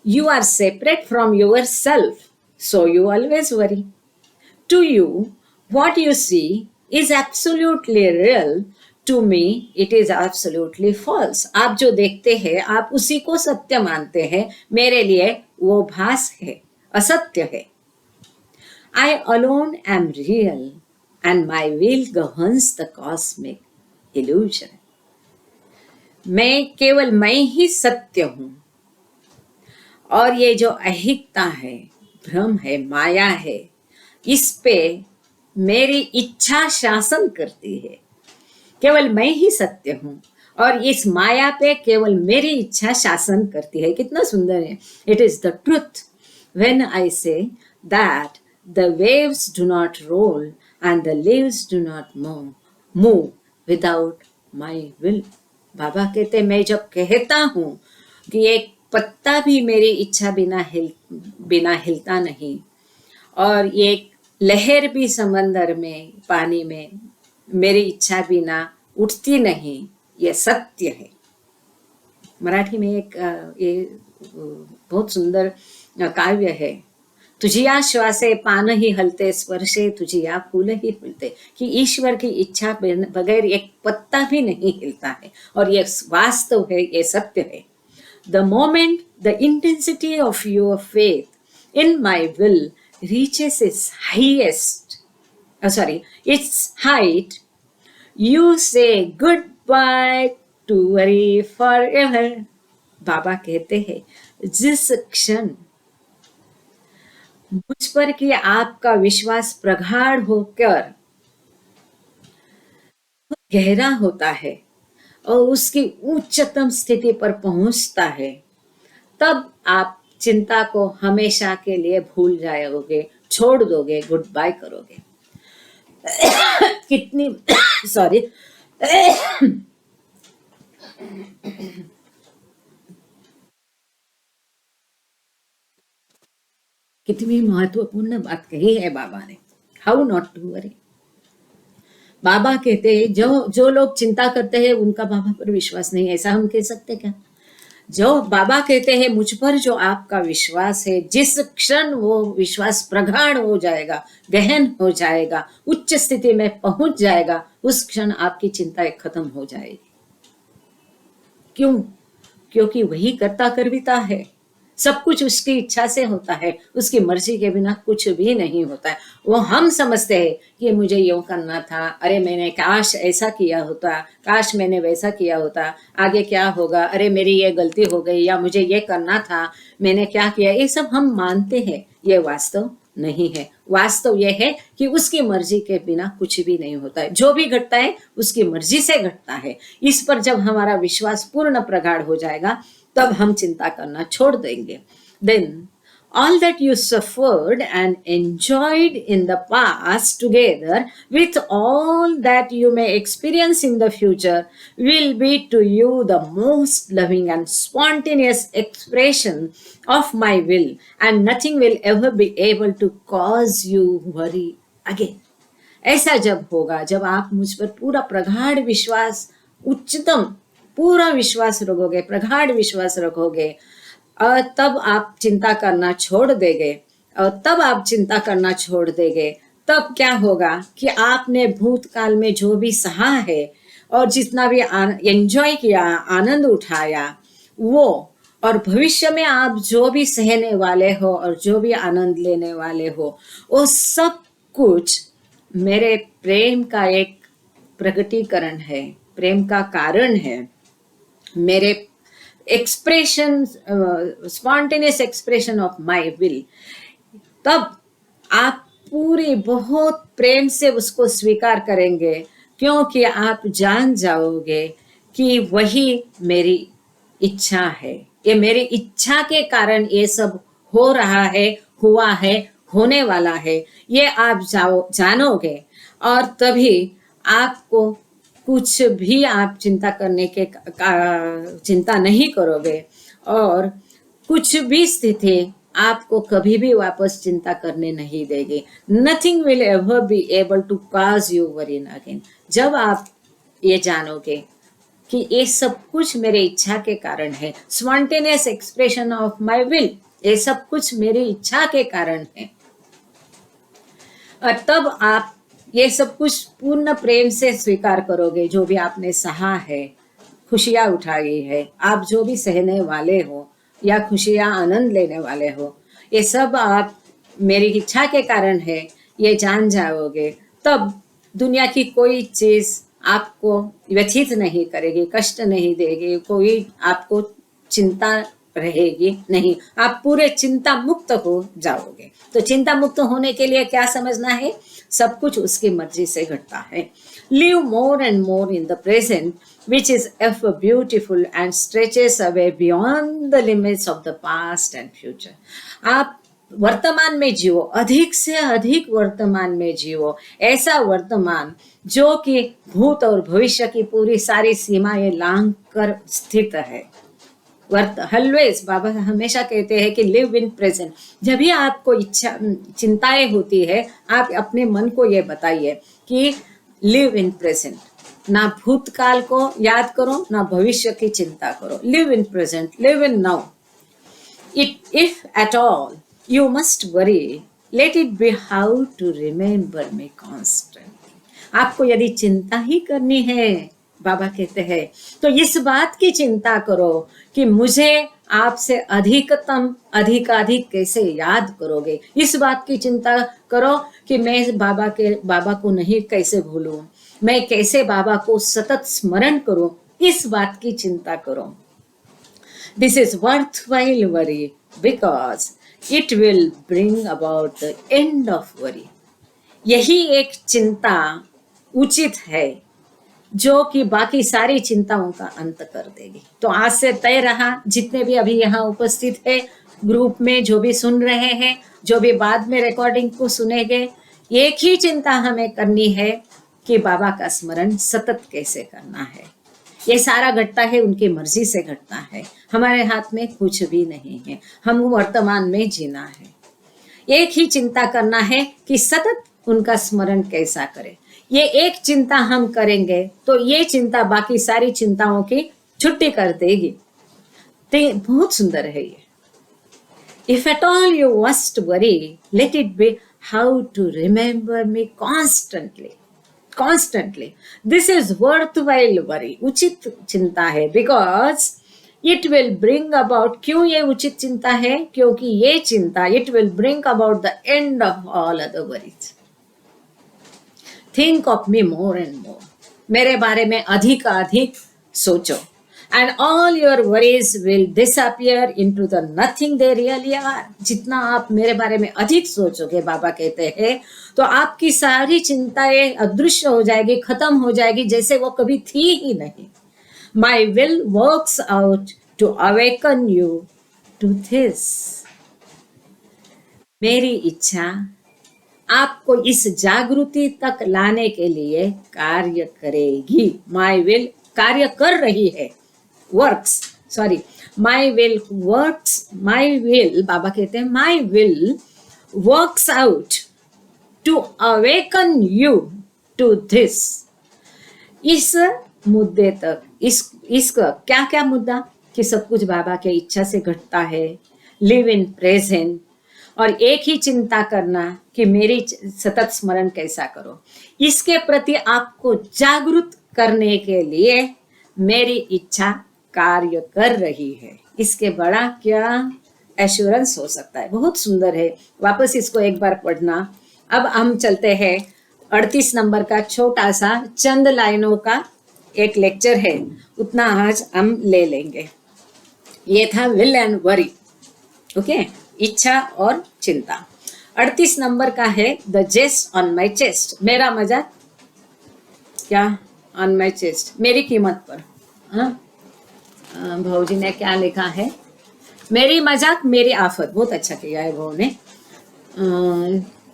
You are separate from yourself, so you always worry. To you, what you see is absolutely real. To me, it is absolutely false. आप जो देखते हैं, आप उसी को सत्य मानते हैं, मेरे लिए वो भास है, असत्य है। I alone am real, and my will governs the cosmic illusion. मैं केवल मैं ही सत्य हूं, और ये जो अहिकता है, भ्रम है, माया है, इस पे मेरी इच्छा शासन करती है। केवल मैं ही सत्य हूं और इस माया पे केवल मेरी इच्छा शासन करती है। कितना सुंदर है। It is the truth when I say that the waves do not roll and the leaves do not move without my will. Baba कहते, मैं जब कहता हूं कि एक पत्ता भी मेरी इच्छा बिना हिलता नहीं, और ये लहर भी समंदर में, पानी में मेरी इच्छा बिना उठती नहीं, ये सत्य है। मराठी में एक ये बहुत सुंदर काव्य है। तुझिया श्वासे पान ही हलते, स्पर्शे तुझिया फूल ही फूलते, कि ईश्वर की इच्छा बगैर एक पत्ता भी नहीं हिलता है, और ये वास्तव है, ये सत्य है। The moment the intensity of your faith in my will reaches its height, you say goodbye to worry forever. बाबा कहते हैं, जिस क्षण मुझ पर कि आपका विश्वास प्रगाढ़ होकर गहरा होता है, और उसकी उच्चतम स्थिति पर पहुंचता है, तब आप चिंता को हमेशा के लिए भूल जाओगे, छोड़ दोगे, गुड बाय करोगे। कितनी सॉरी कितनी महत्वपूर्ण बात कही है बाबा ने, हाउ नॉट टू वरी। बाबा कहते हैं जो लोग चिंता करते हैं उनका बाबा पर विश्वास नहीं, ऐसा हम कह सकते क्या? जो बाबा कहते हैं मुझ पर जो आपका विश्वास है, जिस क्षण वो विश्वास प्रगाढ़ हो जाएगा, गहन हो जाएगा, उच्च स्थिति में पहुंच जाएगा, उस क्षण आपकी चिंता खत्म हो जाएगी। क्यों? क्योंकि वही कर्ता कर्विता है, सब कुछ उसकी इच्छा से होता है, उसकी मर्जी के बिना कुछ भी नहीं होता है। वो हम समझते हैं कि मुझे यूं करना था, अरे मैंने काश ऐसा किया होता, काश मैंने वैसा किया होता, आगे क्या होगा, अरे मेरी ये गलती हो गई, या मुझे ये करना था, मैंने क्या किया, ये सब हम मानते हैं। ये वास्तव नहीं है। वास्तव यह है कि उसकी मर्जी के बिना कुछ भी नहीं होता है, जो भी घटता है उसकी मर्जी से घटता है। इस पर जब हमारा विश्वास पूर्ण प्रगाढ़ हो जाएगा, तब हम चिंता करना छोड़ देंगे। Then all that you suffered and enjoyed in the past, together with all that you may experience in the future, will be to you the most loving and spontaneous expression of my will, and nothing will ever be able to cause you worry again. ऐसा जब होगा, जब आप मुझ पर पूरा प्रगाढ़ विश्वास, उच्चतम पूरा विश्वास रखोगे, प्रगाढ़ विश्वास रखोगे, और तब आप चिंता करना छोड़ देंगे, और तब आप चिंता करना छोड़ देंगे, तब क्या होगा कि आपने भूतकाल में जो भी सहा है और जितना भी एंजॉय किया, आनंद उठाया, वो, और भविष्य में आप जो भी सहने वाले हो और जो भी आनंद लेने वाले हो, वो सब कुछ मेरे प्रेम का एक प्रकटीकरण है, प्रेम का कारण है, मेरे expression, spontaneous expression of my will. तब आप पूरी बहुत प्रेम से उसको स्वीकार करेंगे, क्योंकि आप जान जाओगे कि वही मेरी इच्छा है, ये मेरी इच्छा के कारण ये सब हो रहा है, हुआ है, होने वाला है, ये आप जानोगे, और तभी आपको कुछ भी आप चिंता करने के चिंता नहीं करोगे, और कुछ भी स्थिति आपको कभी भी वापस चिंता करने नहीं देगी। Nothing will ever be able to cause you worry again. जब आप ये जानोगे कि ये सब कुछ मेरे इच्छा के कारण है, spontaneous expression of my will, ये सब कुछ मेरी इच्छा के कारण है, और तब आप ये सब कुछ पूर्ण प्रेम से स्वीकार करोगे। जो भी आपने सहा है, खुशियाँ उठाई है, आप जो भी सहने वाले हो या खुशियाँ आनंद लेने वाले हो, ये सब आप मेरी इच्छा के कारण है, ये जान जाओगे, तब दुनिया की कोई चीज़ आपको व्यथित नहीं करेगी, कष्ट नहीं देगी, कोई आपको चिंता रहेगी नहीं, आप पूरे चिंता मुक्त हो जाओगे। तो चिंता मुक्त होने के लिए क्या समझना है? सब कुछ उसकी मर्जी से घटता है। Live more and more in the present, which is ever beautiful and stretches away beyond the limits of the past and future. आप वर्तमान में जियो, अधिक से अधिक वर्तमान में जियो, ऐसा वर्तमान जो कि भूत और भविष्य की पूरी सारी सीमाएं लांघ कर स्थित है। ऑलवेज बाबा हमेशा कहते हैं कि लिव इन प्रेजेंट। जब भी आपको इच्छा चिंताएं होती है, आप अपने मन को ये बताइए कि लिव इन प्रेजेंट, ना भूतकाल को याद करो, ना भविष्य की चिंता करो। Live in present, live in now. If at all you must worry, let it be how to remember me constantly. आपको यदि चिंता ही करनी है, बाबा कहते हैं, तो इस बात की चिंता करो कि मुझे आपसे अधिकाधिक कैसे याद करोगे। इस बात की चिंता करो कि मैं बाबा को नहीं कैसे भूलूं, मैं कैसे बाबा को सतत स्मरण करूं। इस बात की चिंता करो। This is worthwhile worry because it will bring about the end of worry. यही एक चिंता उचित है, जो कि बाकी सारी चिंताओं का अंत कर देगी। तो आज से तय रहा, जितने भी अभी यहाँ उपस्थित है ग्रुप में, जो भी सुन रहे हैं, जो भी बाद में रिकॉर्डिंग को सुनेंगे, एक ही चिंता हमें करनी है कि बाबा का स्मरण सतत कैसे करना है। ये सारा घटता है उनकी मर्जी से घटता है, हमारे हाथ में कुछ भी नहीं है। हम वर्तमान में जीना है, एक ही चिंता करना है कि सतत उनका स्मरण कैसा करें। ये एक चिंता हम करेंगे तो ये चिंता बाकी सारी चिंताओं की छुट्टी कर देगी। तो बहुत सुंदर है ये। If at all you must worry, let it be how to remember me constantly. Constantly. This is worthwhile worry. उचित चिंता है, because it will bring about, क्यों ये उचित चिंता है? क्योंकि ये चिंता, it will bring about the end of all other worries. Think of me more and more. मेरे बारे में अधिक अधिक सोचो. And all your worries will disappear into the nothing they really are. जितना आप मेरे बारे में अधिक सोचोगे, बाबा कहते हैं, तो आपकी सारी चिंताएं अदृश्य हो जाएगी, खत्म हो जाएगी, जैसे वो कभी थी ही नहीं. My will works out to awaken you to this. मेरी इच्छा आपको इस जागृति तक लाने के लिए कार्य करेगी. My will कार्य कर रही है, works, sorry, my will works, my will, बाबा कहते हैं my will works out to awaken you to this. इस मुद्दे तक, इसका क्या क्या मुद्दा, कि सब कुछ बाबा के इच्छा से घटता है, लिव इन प्रेजेंट, और एक ही चिंता करना कि मेरी सतत स्मरण कैसा करो. इसके प्रति आपको जागरूक करने के लिए मेरी इच्छा कार्य कर रही है. इसके बड़ा क्या एश्योरेंस हो सकता है. बहुत सुंदर है. वापस इसको एक बार पढ़ना. अब हम चलते हैं 38 नंबर का छोटा सा चंद लाइनों का एक लेक्चर है, उतना आज हम ले लेंगे. ये था विल एंड वरी. ओके, इच्छा और चिंता. 38 नंबर का है द जेस्ट ऑन माई चेस्ट. मेरा मजाक क्या ऑन माई चेस्ट, मेरी कीमत पर. भाऊजी ने क्या लिखा है, मेरी मजाक मेरी आफत. बहुत अच्छा किया है भाऊ ने.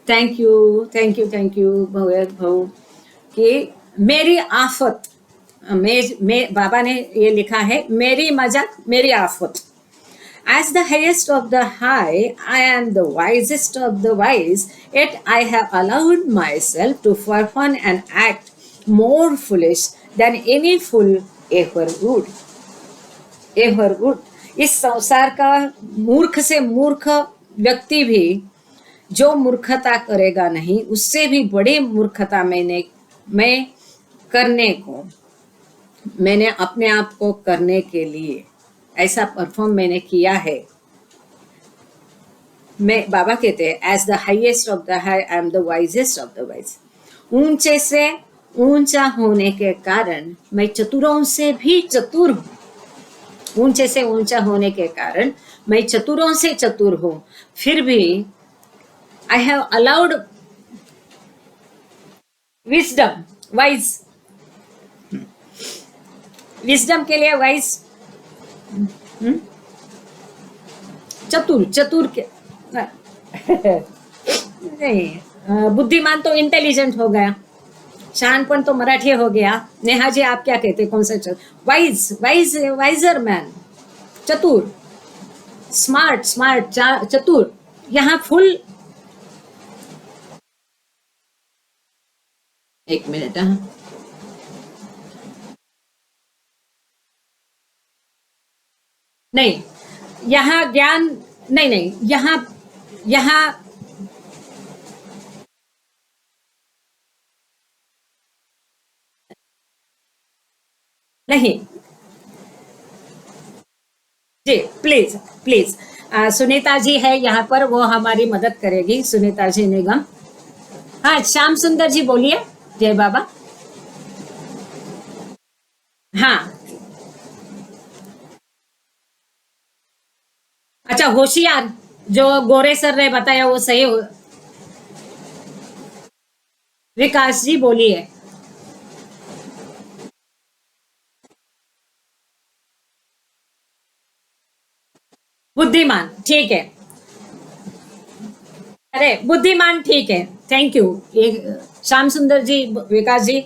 Thank you thank you thank you भाऊ कि मेरी आफत. बाबा ने ये लिखा है मेरी मजाक मेरी आफत. As the highest of the high, I am the wisest of the wise, yet I have allowed myself to perform and act more foolish than any fool ever would. Ever would. इस संसार का मूर्ख से मूर्ख व्यक्ति भी जो मूर्खता करेगा नहीं, उससे भी बड़ी मूर्खता मैं करने को, मैंने अपने आप को करने के लिए ऐसा परफॉर्म मैंने किया है. मैं, बाबा कहते हैं as the highest of the high I am the wisest of the wise. ऊंचे से ऊंचा होने के कारण मैं चतुरों से भी चतुर हूँ. ऊंचे से ऊंचा होने के कारण मैं चतुरों से चतुर हूँ. फिर भी I have allowed wisdom, wise, wisdom के लिए वाइज, चतुर, चतुर के नहीं, बुद्धिमान तो इंटेलिजेंट हो गया, शानपन तो मराठी हो गया. नेहा जी आप क्या कहते, कौन सा वाइज, वाइज, वाइजर मैन, चतुर, स्मार्ट, स्मार्ट, चतुर. यहाँ फुल, एक मिनट, नहीं, यहाँ ज्ञान नहीं, नहीं, यहाँ नहीं जी, प्लीज प्लीज. सुनीता जी है यहाँ पर, वो हमारी मदद करेगी. सुनीता जी निगम. हाँ, श्याम सुंदर जी बोलिए. जय बाबा. हाँ, अच्छा, होशियार जो गोरे सर ने बताया वो सही हो. विकास जी बोलिए. बुद्धिमान, ठीक है। अरे बुद्धिमान, ठीक है, थैंक यू। ये श्याम सुंदर जी, विकास जी,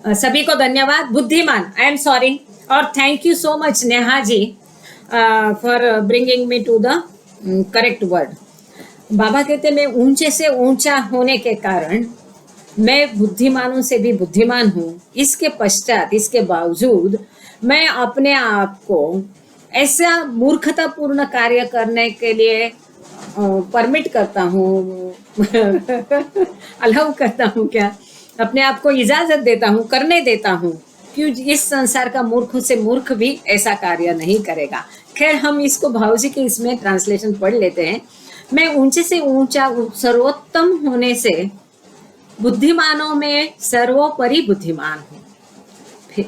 सभी को धन्यवाद। बुद्धिमान, आई एम सॉरी, और thank you so much Neha ji for bringing me to the correct word. Baba कहते मैं ऊंचे से ऊंचा होने के कारण मैं बुद्धिमानों से भी बुद्धिमान हूँ। इसके पश्चात, इसके बावजूद मैं अपने आप को ऐसा मूर्खतापूर्ण कार्य करने के लिए परमिट करता हूँ अलाउ करता हूँ, क्या अपने आप को इजाजत देता हूँ, करने देता हूँ, क्यों इस संसार का मूर्ख से मूर्ख भी ऐसा कार्य नहीं करेगा। खैर, हम इसको भावजी के इसमें ट्रांसलेशन पढ़ लेते हैं। मैं ऊंचे से ऊंचा, सर्वोत्तम होने से बुद्धिमानों में सर्वोपरि बुद्धिमान हूँ।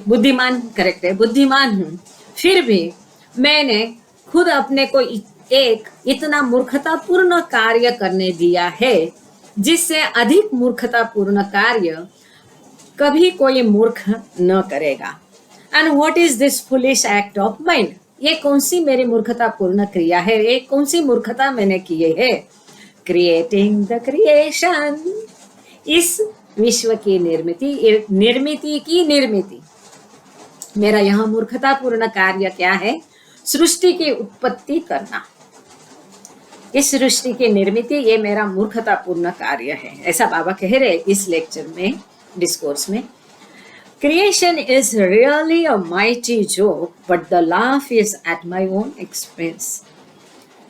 बुद्धिमान करेक्ट है, बुद्धिमान हूँ। फिर भी मैंने खुद अपने को एक इतना मूर्खतापूर्ण कार्य करने दिया है जिससे अधिक मूर्खतापूर्ण कार्य कभी कोई मूर्ख न करेगा। And what is this foolish act of mind? ये कौन सी मेरी मूर्खतापूर्ण क्रिया है? ये कौन सी मूर्खता मैंने की है? क्रिएटिंग द क्रिएशन, इस विश्व की निर्मिति। मेरा यहाँ मूर्खतापूर्ण कार्य क्या है? सृष्टि की उत्पत्ति करना, इस सृष्टि की निर्मिति, ये मेरा मूर्खतापूर्ण कार्य है, ऐसा बाबा कह रहे इस लेक्चर में, डिस्कोर्स में। Creation is really a mighty joke but the laugh is at my own expense.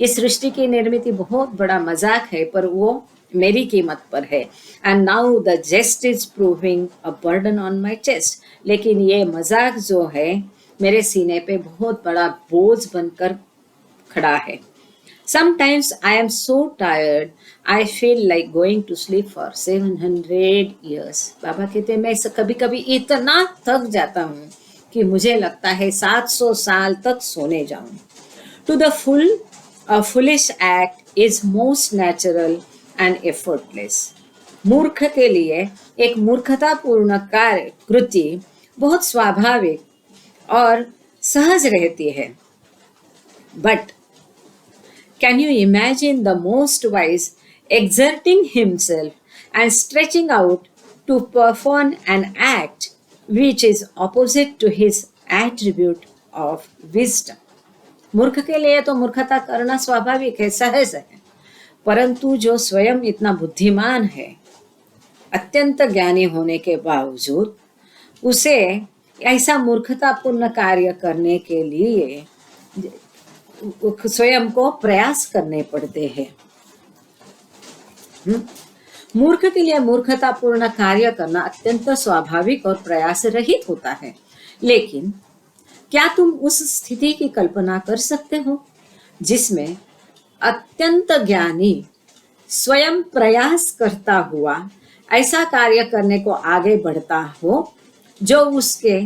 इस सृष्टि की निर्मिति बहुत बड़ा मजाक है, पर वो मेरी कीमत पर है। And now the jest is proving a burden on my chest. लेकिन ये मजाक जो है मेरे सीने पे बहुत बड़ा बोझ बनकर खड़ा है। Sometimes I am so tired, I feel like going to sleep for 700 years. बाबा कहते हैं मैं कभी कभी इतना थक जाता हूँ कि मुझे लगता है 700 साल तक सोने जाऊं। To the full, a foolish act is most natural and effortless. मूर्ख के लिए एक मूर्खतापूर्ण कार्य कृति बहुत स्वाभाविक और सहज रहती है। But can you imagine the most wise exerting himself and stretching out to perform an act which is opposite to his attribute of wisdom? मूर्ख के लिए तो मूर्खता करना स्वाभाविक है, सहज है, परंतु जो स्वयं इतना बुद्धिमान है, अत्यंत ज्ञानी होने के बावजूद उसे ऐसा मूर्खतापूर्ण कार्य करने के लिए स्वयं को प्रयास करने पड़ते हैं। मूर्ख के लिए मूर्खतापूर्ण कार्य करना अत्यंत स्वाभाविक और प्रयास रहित होता है। लेकिन क्या तुम उस स्थिति की कल्पना कर सकते हो जिसमें अत्यंत ज्ञानी स्वयं प्रयास करता हुआ ऐसा कार्य करने को आगे बढ़ता हो जो उसके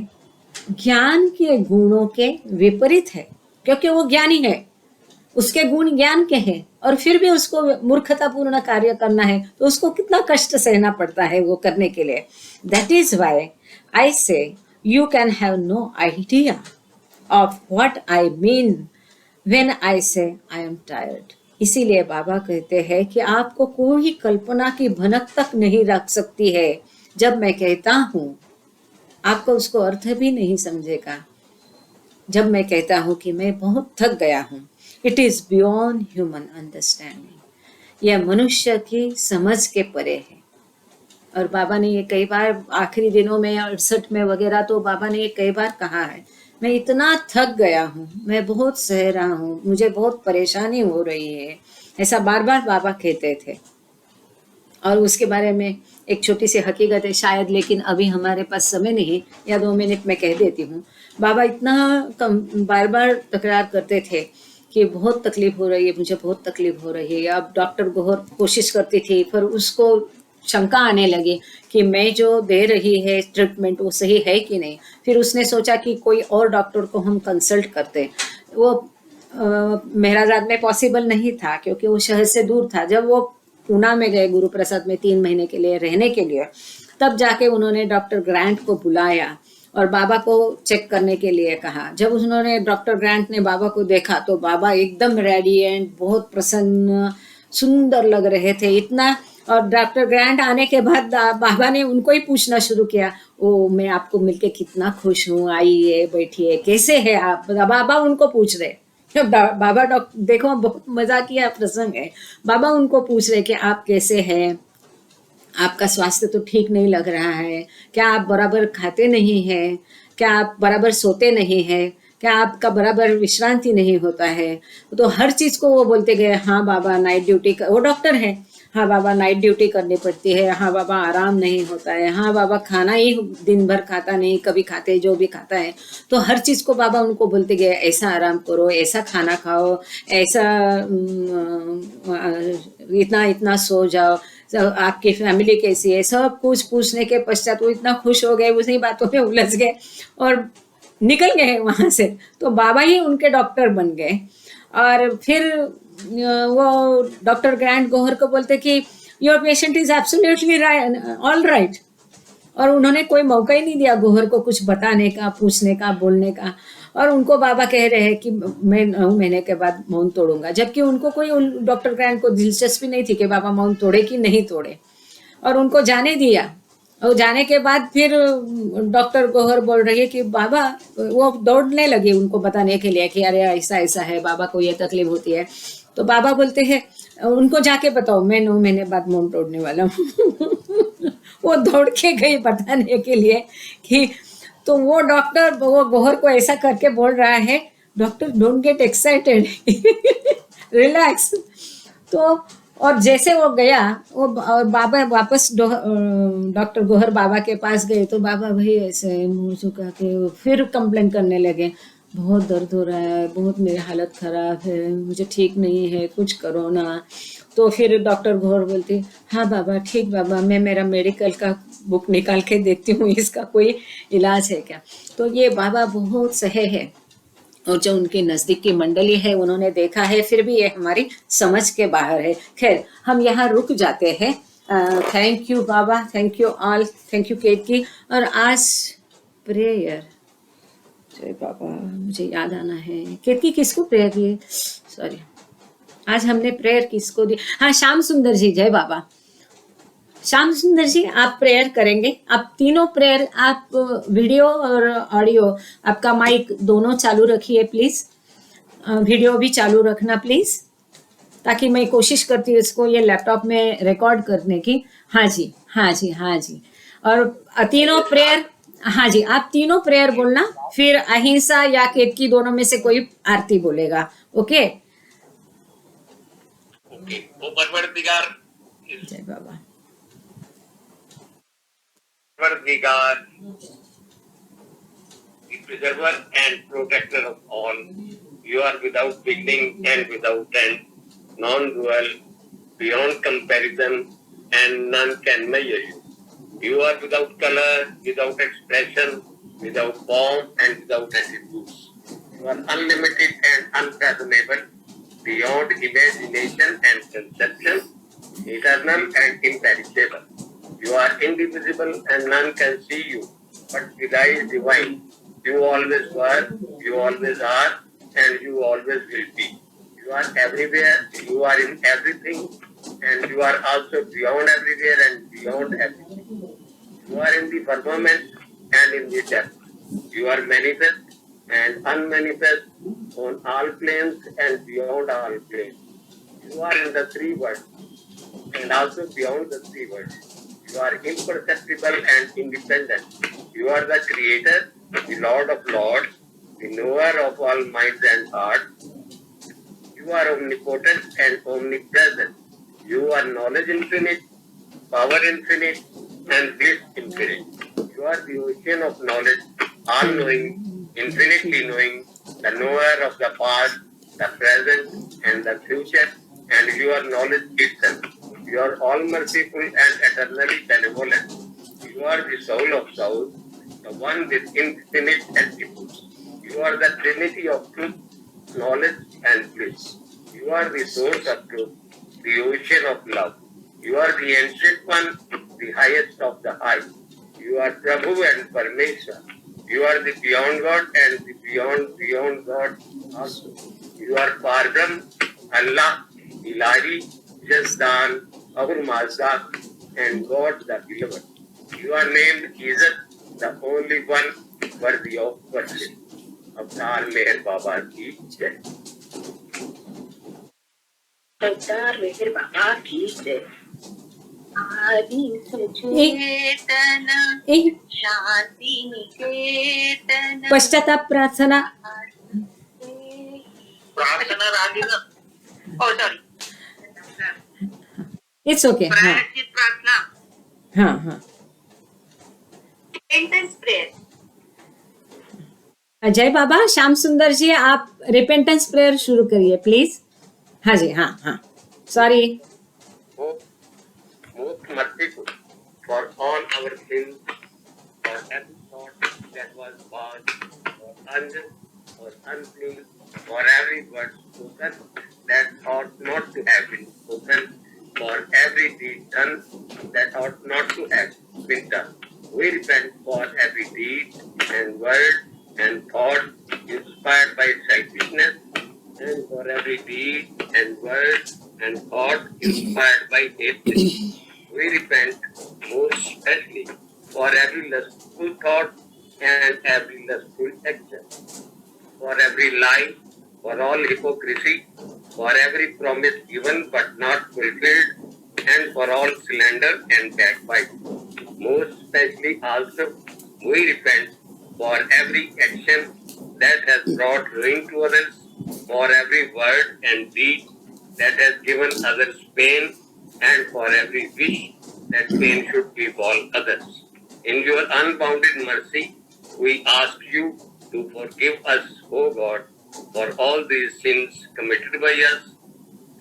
ज्ञान के गुणों के विपरीत है? क्योंकि वो ज्ञानी है, उसके गुण ज्ञान के हैं, और फिर भी उसको मूर्खतापूर्ण कार्य करना है तो उसको कितना कष्ट सहना पड़ता है वो करने के लिए। That is why I say you can have no idea of what I mean when I say I am tired. इसीलिए बाबा कहते हैं कि आपको कोई कल्पना की भनक तक नहीं रख सकती है। जब मैं कहता हूँ आपको उसको अर्थ भी नहीं समझेगा। जब मैं कहता हूँ कि मैं बहुत थक गया हूँ, it is beyond human understanding, यह मनुष्य की समझ के परे है। और बाबा ने ये कई बार आखिरी दिनों में 68 में वगैरह तो बाबा ने ये कई बार कहा है, मैं इतना थक गया हूँ, मैं बहुत सह रहा हूँ, मुझे बहुत परेशानी हो रही है, ऐसा बार बार बाबा कहते थे। और उसके बारे में एक छोटी सी हकीकत है शायद, लेकिन अभी हमारे पास समय नहीं, या 2 मिनट में कह देती हूँ। बाबा इतना बार बार तकरार करते थे कि बहुत तकलीफ हो रही है, मुझे बहुत तकलीफ हो रही है। अब डॉक्टर बहुत कोशिश करती थी, पर उसको शंका आने लगी कि मैं जो दे रही है ट्रीटमेंट वो सही है कि नहीं। फिर उसने सोचा कि कोई और डॉक्टर को हम कंसल्ट करते। वो मेहराजाद में पॉसिबल नहीं था क्योंकि वो शहर से दूर था। जब वो पूना में गए गुरु प्रसाद में 3 महीने के लिए रहने के लिए, तब जाके उन्होंने डॉक्टर ग्रांट को बुलाया और बाबा को चेक करने के लिए कहा। जब उन्होंने डॉक्टर ग्रांट ने बाबा को देखा तो बाबा एकदम रेडिएंट, बहुत प्रसन्न, सुंदर लग रहे थे इतना। और डॉक्टर ग्रांट आने के बाद बाबा ने उनको ही पूछना शुरू किया, ओ मैं आपको मिलके कितना खुश हूँ, आइए बैठिए, कैसे है आप। बाबा उनको पूछ रहे, बाबा डॉक्टर देखो बहुत मजा किया प्रसंग है। बाबा उनको पूछ रहे कि आप कैसे हैं, आपका स्वास्थ्य तो ठीक नहीं लग रहा है, क्या आप बराबर खाते नहीं हैं, क्या आप बराबर सोते नहीं हैं, क्या आपका बराबर विश्रांति नहीं होता है। तो हर चीज को वो बोलते गए, हाँ बाबा नाइट ड्यूटी वो डॉक्टर है, हाँ बाबा नाइट ड्यूटी करनी पड़ती है, हाँ बाबा आराम नहीं होता है, हाँ बाबा खाना ही दिन भर खाता नहीं, कभी खाते जो भी खाता है। तो हर चीज को बाबा उनको बोलते गए, ऐसा आराम करो, ऐसा खाना खाओ, ऐसा इतना इतना सो जाओ, आपकी फैमिली कैसी है, सब कुछ पूछने के पश्चात वो इतना खुश हो गए, उसी बातों में उलझ गए और निकल गए वहां से। तो बाबा ही उनके डॉक्टर बन गए। और फिर वो डॉक्टर ग्रांट गोहर को बोलते कि your patient is absolutely all right. और उन्होंने कोई मौका ही नहीं दिया गोहर को कुछ बताने का, पूछने का, बोलने का। और उनको बाबा कह रहे हैं कि मैं 9 महीने के बाद मौन तोड़ूंगा, जबकि उनको कोई डॉक्टर ग्रांट को दिलचस्पी नहीं थी कि बाबा मौन तोड़े कि नहीं तोड़े। और उनको जाने दिया। और जाने के बाद फिर डॉक्टर गोहर बोल रही है कि बाबा, वो दौड़ने लगे उनको बताने के लिए कि अरे ऐसा ऐसा है, बाबा को ये तकलीफ होती है। तो बाबा बोलते हैं उनको जाके बताओ मैं 9 महीने बाद मौन तोड़ने वाला हूँ। वो दौड़ के गई बताने के लिए कि, तो वो डॉक्टर वो गोहर को ऐसा करके बोल रहा है, doctor don't get excited, relax. तो और जैसे वो गया, वो और बाबा वापस डॉक्टर गोहर बाबा के पास गए तो बाबा भाई ऐसे मुंह झुका के फिर कंप्लेन करने लगे, बहुत दर्द हो रहा है, बहुत मेरी हालत खराब है, मुझे ठीक नहीं है, कुछ करो ना। तो फिर डॉक्टर गोहर बोलती, हाँ बाबा ठीक बाबा, मैं मेरा मेडिकल का बुक निकाल के देखती हूँ, इसका कोई इलाज है क्या। तो ये बाबा बहुत सहे है। और जो उनकी नजदीक की मंडली है उन्होंने देखा है, फिर भी ये हमारी समझ के बाहर है। खैर हम यहाँ रुक जाते हैं। Thank you Baba, thank you all, thank you Ketaki. और आज प्रेयर, जय बाबा, मुझे याद आना है केतकी किसको प्रेयर दी, सॉरी आज हमने प्रेयर किसको दी, हाँ श्याम सुंदर जी, जय बाबा। श्याम सुंदर जी आप प्रेयर करेंगे, आप तीनों प्रेयर, आप वीडियो और ऑडियो, आपका माइक दोनों चालू रखिए प्लीज, वीडियो भी चालू रखना प्लीज, ताकि मैं कोशिश करती हूँ इसको ये लैपटॉप में रिकॉर्ड करने की। हाँ जी हाँ जी हाँ जी। और तीनों प्रेयर, हाँ जी आप तीनों प्रेयर बोलना, फिर अहिंसा या केतकी दोनों में से कोई आरती बोलेगा। ओके वो परवरदिगार, जय बाबा। परवरदिगार, the preserver and protector of all. You are without beginning and without end, non-dual, beyond comparison, and none can measure you. You are without color, without expression, without form, and without attributes. You are unlimited and unfathomable, beyond imagination and conception, eternal and imperishable. You are indivisible and none can see you, but with eyes divine. You always were, you always are, and you always will be. You are everywhere, you are in everything, and you are also beyond everywhere and beyond everything. You are in the firmament and in the depth. You are manifest and unmanifest on all planes and beyond all planes. You are in the three worlds and also beyond the three worlds. You are imperceptible and independent. You are the creator, the Lord of Lords, the knower of all minds and hearts. You are omnipotent and omnipresent. You are knowledge infinite, power infinite, and bliss infinite. You are the ocean of knowledge, all-knowing, infinitely knowing, the knower of the past, the present, and the future, and you are knowledge itself. You are all-merciful and eternally benevolent. You are the soul of souls, the one with infinite attributes. You are the trinity of truth, knowledge, and bliss. You are the source of truth, the ocean of love. You are the ancient one, the highest of the high. You are Prabhu and Parmeshwar, You are the beyond God and the beyond God also. You are Parbrahm, Allah, Ilahi, Yazdan, our Mazak, and God the Beloved. You are named Jesus, the only one worthy of worship. अवतार मेहर बाबा की जय। अवतार मेहर बाबा की जय। आदि सचेतन एक शांति निकेतन पश्चाताप प्रार्थना प्रार्थना रागी ना ओ सॉरी इट्स ओके। हाँ प्रायश्चित प्रार्थना हाँ हाँ रिपेंटेंस प्रेयर। अजय बाबा, श्याम सुंदर जी, आप रिपेंटेंस प्रेयर शुरू करिए प्लीज। हाँ जी, हाँ हाँ, sorry. Most merciful for all our sins, for every thought that was bad, or unjust, or unclean, for every word spoken that ought not to have been spoken, for every deed done that ought not to have been done. We repent for every deed and word and thought inspired by selfishness, and for every deed and word and thought inspired by hatred. We repent most especially for every lustful thought and every lustful action, for every lie, for all hypocrisy, for every promise given but not fulfilled, and for all slander and backbite. Most especially also, we repent for every action that has brought ruin to others, for every word and deed that has given others pain, and for every wish that pain should befall others. In your unbounded mercy, we ask you to forgive us, O God, for all these sins committed by us,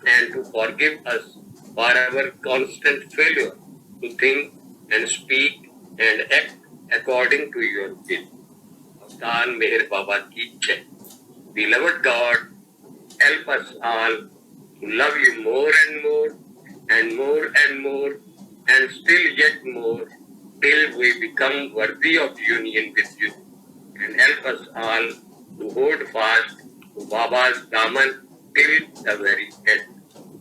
and to forgive us for our constant failure to think and speak and act according to your will. Avtar Meher Baba ki jai. Beloved God, help us all to love you more and more and more and more and still yet more till we become worthy of union with you. And help us all to hold fast to Baba's daman till the very end.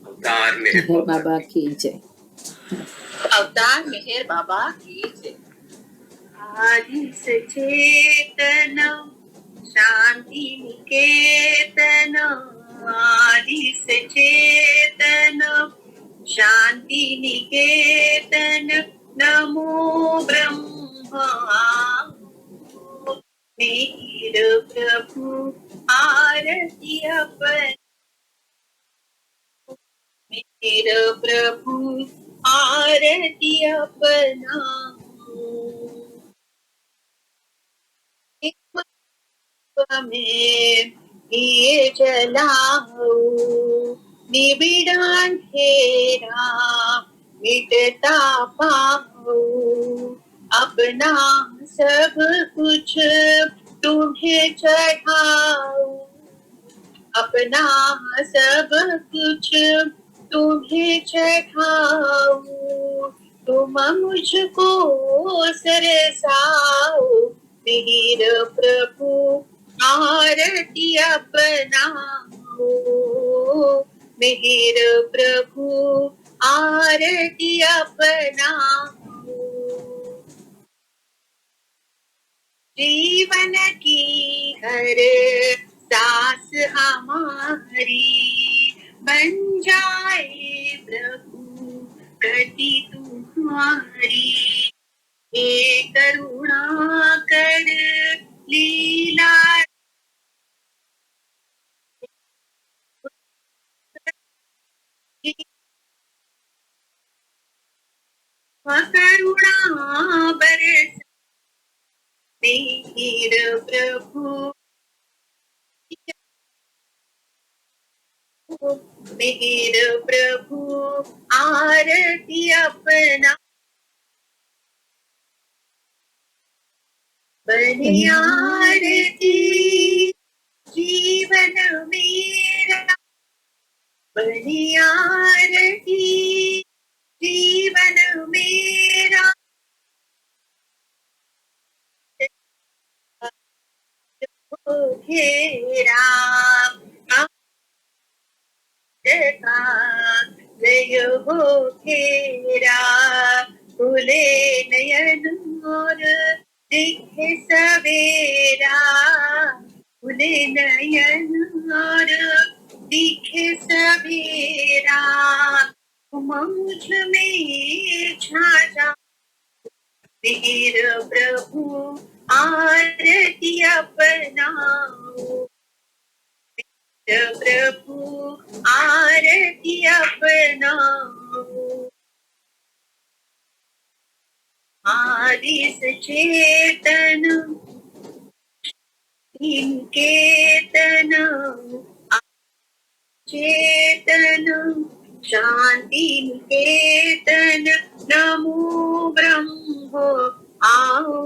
अवतार मेहर बाबा की जय। अवतार मेहर बाबा की जय। आदि सचेतन शांति निकेतन आदि सचेतन शांति निकेतन नमो ब्रह्मा मेरे प्रभु आरती अपन मेरे प्रभु आरती अपना में ये जलाओ निबिड़ अंधेरा मिटता पाओ अपना सब कुछ तुम्हें चढ़ाओ अपना सब कुछ तुम्हें चढ़ाओ तुम मुझको सरसाओ मेरे प्रभु आरती अपनाओ मेरे प्रभु आरती अपनाओ जीवन की हर सांस हमारी बन जाए प्रभु गति तुम्हारी ये करुणा कर लीला करुणा बरस मेरे प्रभु मेरे प्रभु आरती अपना बने आरती जीवन मेरा बने आरती जीवन मेरा हे राम का जय हो खेरा खुले नयन और दिखे सवेरा खुले नयन और दिखे सवेरा मुझ में छा जा वीर प्रभु आरती अपनाओ प्रभु आरती अपनाओ आदि सचेतन केतन चेतन शांति केतन नमो ब्रह्मो आओ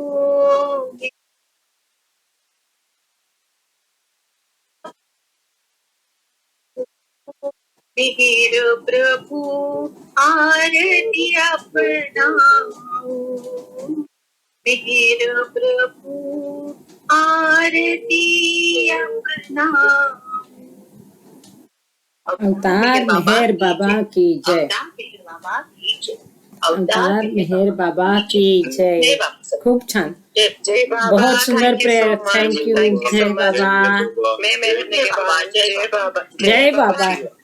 वीर प्रभु आरती अपनाओ वीर प्रभु आरती अपनाओ अवतार मेहर बाबा की जय। अवतार मेहर बाबा की जय। खूप छान, जय बाबा। बहुत सुंदर प्रेयर, थैंक यू। जय बाबा, मैं जय बाबा। जय बाबा।